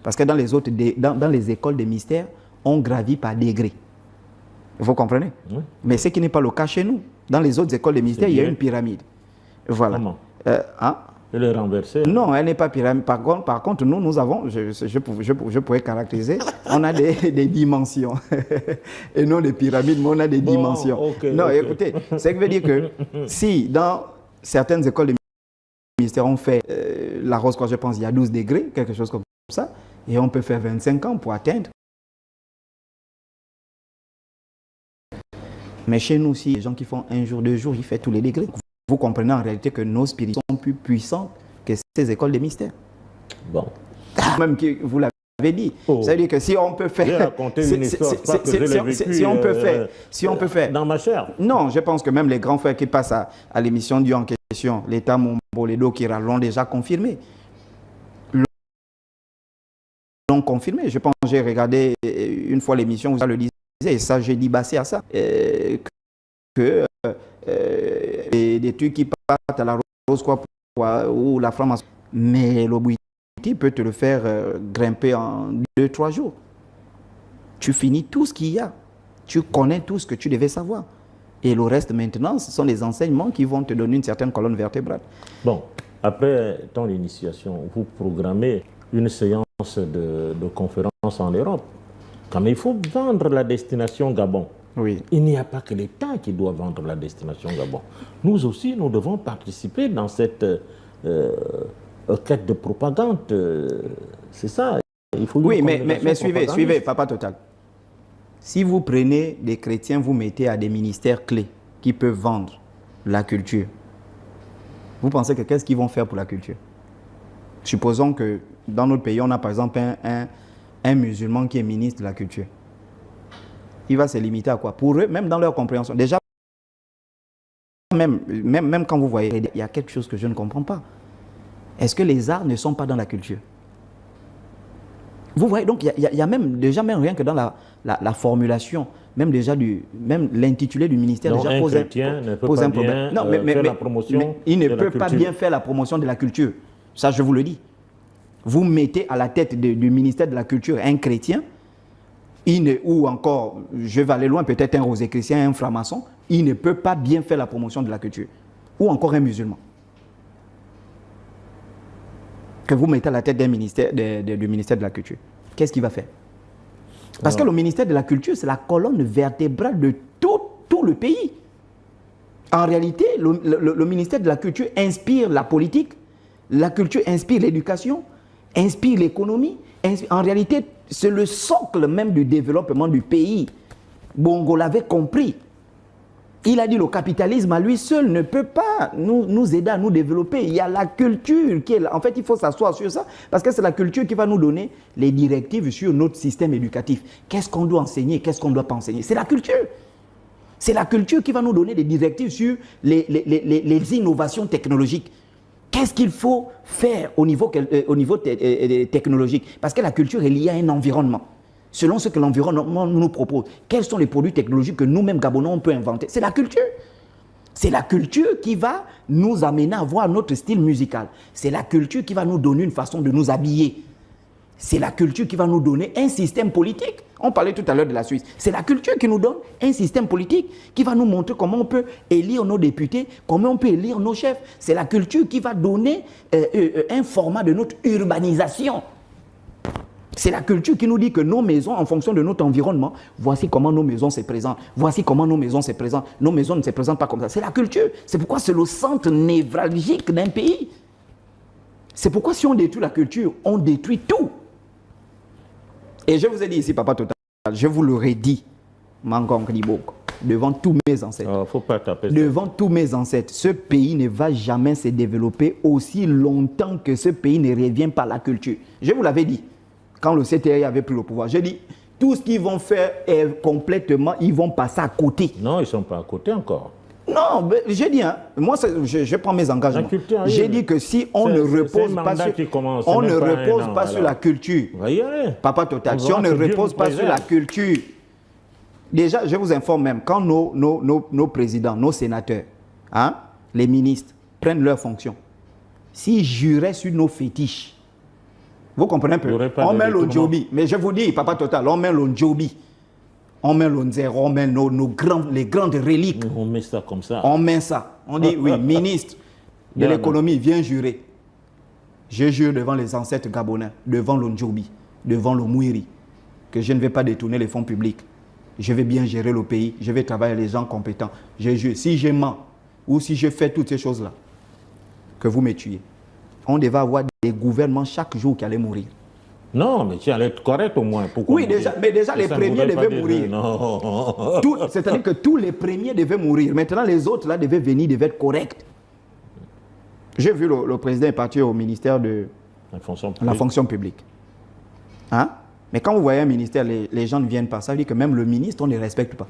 Parce que dans les écoles de mystère, on gravit par degrés. Vous comprenez? Mais ce qui n'est pas le cas chez nous. Dans les autres écoles de mystère, il y a une pyramide. Voilà. Comment? Hein? Elle est renversée. Non, elle n'est pas pyramide. Par contre, nous avons, je pourrais caractériser, on a des dimensions. Et non des pyramides, mais on a des dimensions. Non, écoutez, ça veut dire que si dans certaines écoles de mystère, on fait la rose, quoi, je pense, il y a 12 degrés, quelque chose comme ça, et on peut faire 25 ans pour atteindre. Mais chez nous, si les gens qui font 1 jour, 2 jours, ils font tous les degrés. Vous comprenez en réalité que nos spirites sont plus puissantes que ces écoles de mystère. Bon. Même que vous l'avez dit. Ça veut dire que si on peut faire... J'ai raconté une histoire, pas que je l'ai vécue, si on peut faire... Dans ma chair. Non, je pense que même les grands frères qui passent à l'émission du en question, l'État Momboledo qui l'ont déjà confirmé. L'ont confirmé. Je pense que j'ai regardé une fois l'émission, vous le disiez, et ça, j'ai dit basé à ça. Des trucs qui partent à la rose quoi, ou la franc-maçon. Mais l'Obouiti peut te le faire grimper en 2-3 jours. Tu finis tout ce qu'il y a. Tu connais tout ce que tu devais savoir. Et le reste maintenant, ce sont les enseignements qui vont te donner une certaine colonne vertébrale. Bon, après ton initiation, vous programmez une séance de conférence en Europe. Comme il faut vendre la destination Gabon. Oui. Il n'y a pas que l'État qui doit vendre la destination Gabon. Nous aussi, nous devons participer dans cette quête de propagande. C'est ça. Il faut oui, mais suivez, Papa Total. Si vous prenez des chrétiens, vous mettez à des ministères clés qui peuvent vendre la culture, vous pensez que qu'est-ce qu'ils vont faire pour la culture? Supposons que dans notre pays, on a par exemple un musulman qui est ministre de la culture. Il va se limiter à quoi? Pour eux, même dans leur compréhension. Déjà, même quand vous voyez, il y a quelque chose que je ne comprends pas. Est-ce que les arts ne sont pas dans la culture? Vous voyez, donc il y a même rien que dans la formulation, même déjà même l'intitulé du ministère donc déjà pose un problème. Non, mais la promotion il ne peut pas bien faire la promotion de la culture. Ça, je vous le dis. Vous mettez à la tête du ministère de la Culture un chrétien, ou encore, je vais aller loin, peut-être un rosé-chrétien, un franc-maçon, il ne peut pas bien faire la promotion de la culture. Ou encore un musulman. Que vous mettez à la tête du ministère de la Culture. Qu'est-ce qu'il va faire? Parce que le ministère de la Culture, c'est la colonne vertébrale de tout le pays. En réalité, le ministère de la Culture inspire la politique, la culture inspire l'éducation, inspire l'économie. En réalité, c'est le socle même du développement du pays. Bongo l'avait compris. Il a dit le capitalisme à lui seul ne peut pas nous aider à nous développer. Il y a la culture qui est là. En fait, il faut s'asseoir sur ça parce que c'est la culture qui va nous donner les directives sur notre système éducatif. Qu'est-ce qu'on doit enseigner, qu'est-ce qu'on ne doit pas enseigner. C'est la culture. C'est la culture qui va nous donner des directives sur les innovations technologiques. Qu'est-ce qu'il faut faire au niveau technologique? Parce que la culture est liée à un environnement. Selon ce que l'environnement nous propose, quels sont les produits technologiques que nous-mêmes, Gabonais, on peut inventer? C'est la culture. C'est la culture qui va nous amener à voir notre style musical. C'est la culture qui va nous donner une façon de nous habiller. C'est la culture qui va nous donner un système politique. On parlait tout à l'heure de la Suisse. C'est la culture qui nous donne un système politique qui va nous montrer comment on peut élire nos députés, comment on peut élire nos chefs. C'est la culture qui va donner un format de notre urbanisation. C'est la culture qui nous dit que nos maisons, en fonction de notre environnement, voici comment nos maisons se présentent. Voici comment nos maisons se présentent. Nos maisons ne se présentent pas comme ça. C'est la culture. C'est pourquoi c'est le centre névralgique d'un pays. C'est pourquoi si on détruit la culture, on détruit tout. Et je vous ai dit ici, Papa Total, je vous l'aurais dit, Mangong Libok, devant tous mes ancêtres. Faut pas taper. Devant tous mes ancêtres, ce pays ne va jamais se développer aussi longtemps que ce pays ne revient pas à la culture. Je vous l'avais dit. Quand le CTI avait pris le pouvoir, j'ai dit, tout ce qu'ils vont faire est complètement, ils vont passer à côté. Non, ils ne sont pas à côté encore. Non, j'ai dit, hein, moi je prends mes engagements. J'ai dit que si on ne repose pas sur la culture, Papa Total, si on ne repose pas sur la culture, déjà je vous informe même, quand nos présidents, nos sénateurs, hein, les ministres prennent leurs fonctions, s'ils juraient sur nos fétiches, vous comprenez un peu? On met l'Ondjobi. Mais je vous dis, Papa Total, on met l'Ondjobi. On met l'Onzero, on met les grandes reliques. On met ça comme ça. On met ça. On dit, oui, ministre de l'économie, viens jurer. Je jure devant les ancêtres gabonais, devant l'Ondjobi, devant le Mouiri, que je ne vais pas détourner les fonds publics. Je vais bien gérer le pays. Je vais travailler avec les gens compétents. Je jure, si je mens ou si je fais toutes ces choses-là, que vous me tuez. On devait avoir des gouvernements chaque jour qui allaient mourir. Non, mais tu allais être correct au moins. Pourquoi oui, mais déjà les premiers devaient mourir. C'est-à-dire que tous les premiers devaient mourir. Maintenant, les autres là devaient venir, devaient être corrects. J'ai vu le président est parti au ministère de la fonction publique. Hein? Mais quand vous voyez un ministère, les gens ne viennent pas. Ça veut dire que même le ministre, on ne le respecte pas.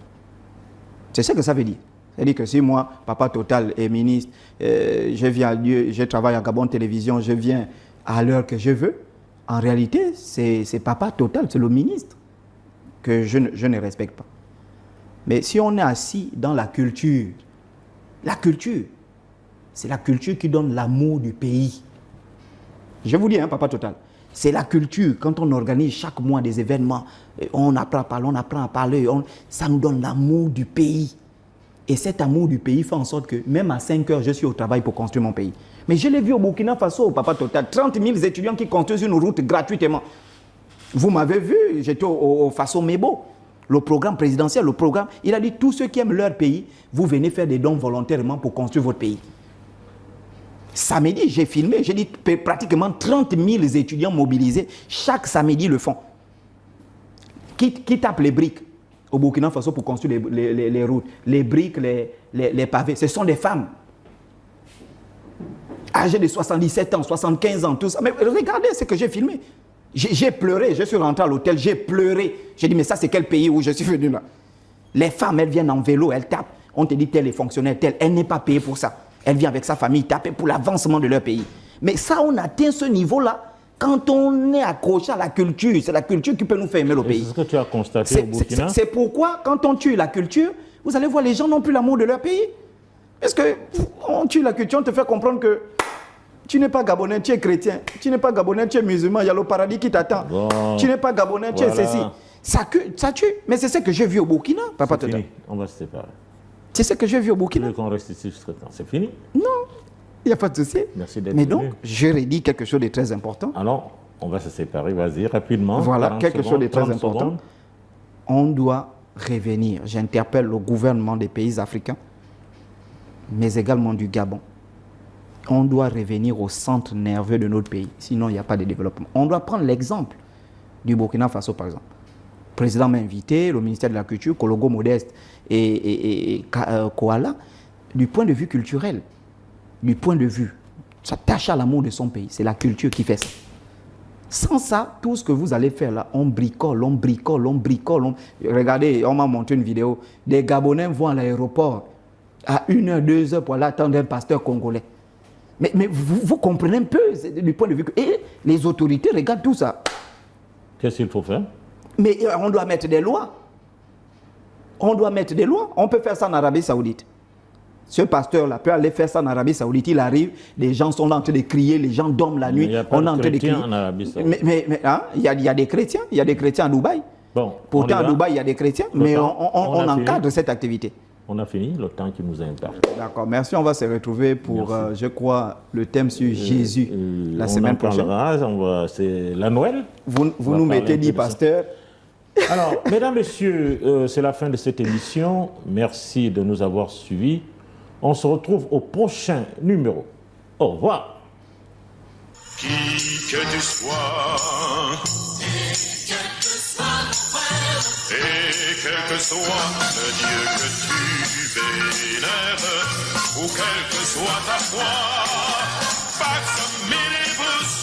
C'est ce que ça veut dire. C'est-à-dire que si moi, Papa Total est ministre, je travaille à Gabon Télévision, je viens à l'heure que je veux, en réalité, c'est Papa Total, c'est le ministre que je ne respecte pas. Mais si on est assis dans la culture, c'est la culture qui donne l'amour du pays. Je vous dis, hein, Papa Total, c'est la culture. Quand on organise chaque mois des événements, on apprend à parler, ça nous donne l'amour du pays. Et cet amour du pays fait en sorte que même à 5 heures, je suis au travail pour construire mon pays. Mais je l'ai vu au Burkina Faso, Papa Total, 30 000 étudiants qui construisent une route gratuitement. Vous m'avez vu, j'étais au Faso Mebo, le programme présidentiel, il a dit tous ceux qui aiment leur pays, vous venez faire des dons volontairement pour construire votre pays. Samedi, j'ai filmé, j'ai dit pratiquement 30 000 étudiants mobilisés, chaque samedi le font. Qui tapent les briques au Burkina Faso pour construire les routes, les briques, les pavés, ce sont des femmes. Âgées de 77 ans, 75 ans, tout ça. Mais regardez ce que j'ai filmé. J'ai pleuré, je suis rentré à l'hôtel, j'ai pleuré. J'ai dit, mais ça c'est quel pays où je suis venu là? Les femmes, elles viennent en vélo, elles tapent. On te dit, tel est fonctionnaire, tel. Elle n'est pas payée pour ça. Elle vient avec sa famille taper pour l'avancement de leur pays. Mais ça, on atteint ce niveau-là quand on est accroché à la culture. C'est la culture qui peut nous faire aimer le pays. C'est ce que tu as constaté au Burkina. C'est pourquoi, quand on tue la culture, vous allez voir, les gens n'ont plus l'amour de leur pays. Parce qu'on tue la culture, on te fait comprendre que tu n'es pas Gabonais, tu es chrétien. Tu n'es pas Gabonais, tu es musulman, il y a le paradis qui t'attend. Bon, tu n'es pas Gabonais, tu es ceci. Ça tue. Mais c'est ce que j'ai vu au Burkina, Papa Total. On va se séparer. C'est ce que j'ai vu au Burkina. Tu veux qu'on reste ici jusqu'à temps? C'est fini? Non, il n'y a pas de souci. Merci d'être Mais venu. donc, je redis quelque chose de très important. Alors, on va se séparer, vas-y, rapidement. Voilà, quelque chose de très important. Secondes. On doit revenir. J'interpelle le gouvernement des pays africains, mais également du Gabon. On doit revenir au centre nerveux de notre pays, sinon il n'y a pas de développement. On doit prendre l'exemple du Burkina Faso, par exemple. président m'a invité, le ministère de la Culture, Kologo Modeste et Koala, du point de vue culturel, du point de vue, s'attache à l'amour de son pays. C'est la culture qui fait ça. Sans ça, tout ce que vous allez faire là, on bricole. Regardez, on m'a montré une vidéo. Des Gabonais vont à l'aéroport à 1h, 2h pour aller attendre un pasteur congolais. Mais vous comprenez un peu du point de vue que... Et les autorités regardent tout ça. Qu'est-ce qu'il faut faire? Mais on doit mettre des lois. On peut faire ça en Arabie Saoudite. Ce pasteur-là peut aller faire ça en Arabie Saoudite. Il arrive, les gens sont là en train de crier, les gens dorment la nuit. Il n'y a pas de chrétiens en Arabie Saoudite. Mais hein, il y a des chrétiens. Il y a des chrétiens à Dubaï. Bon, pourtant, à Dubaï, il y a des chrétiens, mais on encadre cette activité. On a fini le temps qui nous impart. D'accord, merci. On va se retrouver pour, je crois, le thème sur Jésus la semaine prochaine. C'est la Noël. Vous nous mettez 10 pasteurs. Alors, mesdames, messieurs, c'est la fin de cette émission. Merci de nous avoir suivis. On se retrouve au prochain numéro. Au revoir. Qui que tu sois, et quel que soit le Dieu que tu vénères, ou quelle que soit ta foi, pax minibus,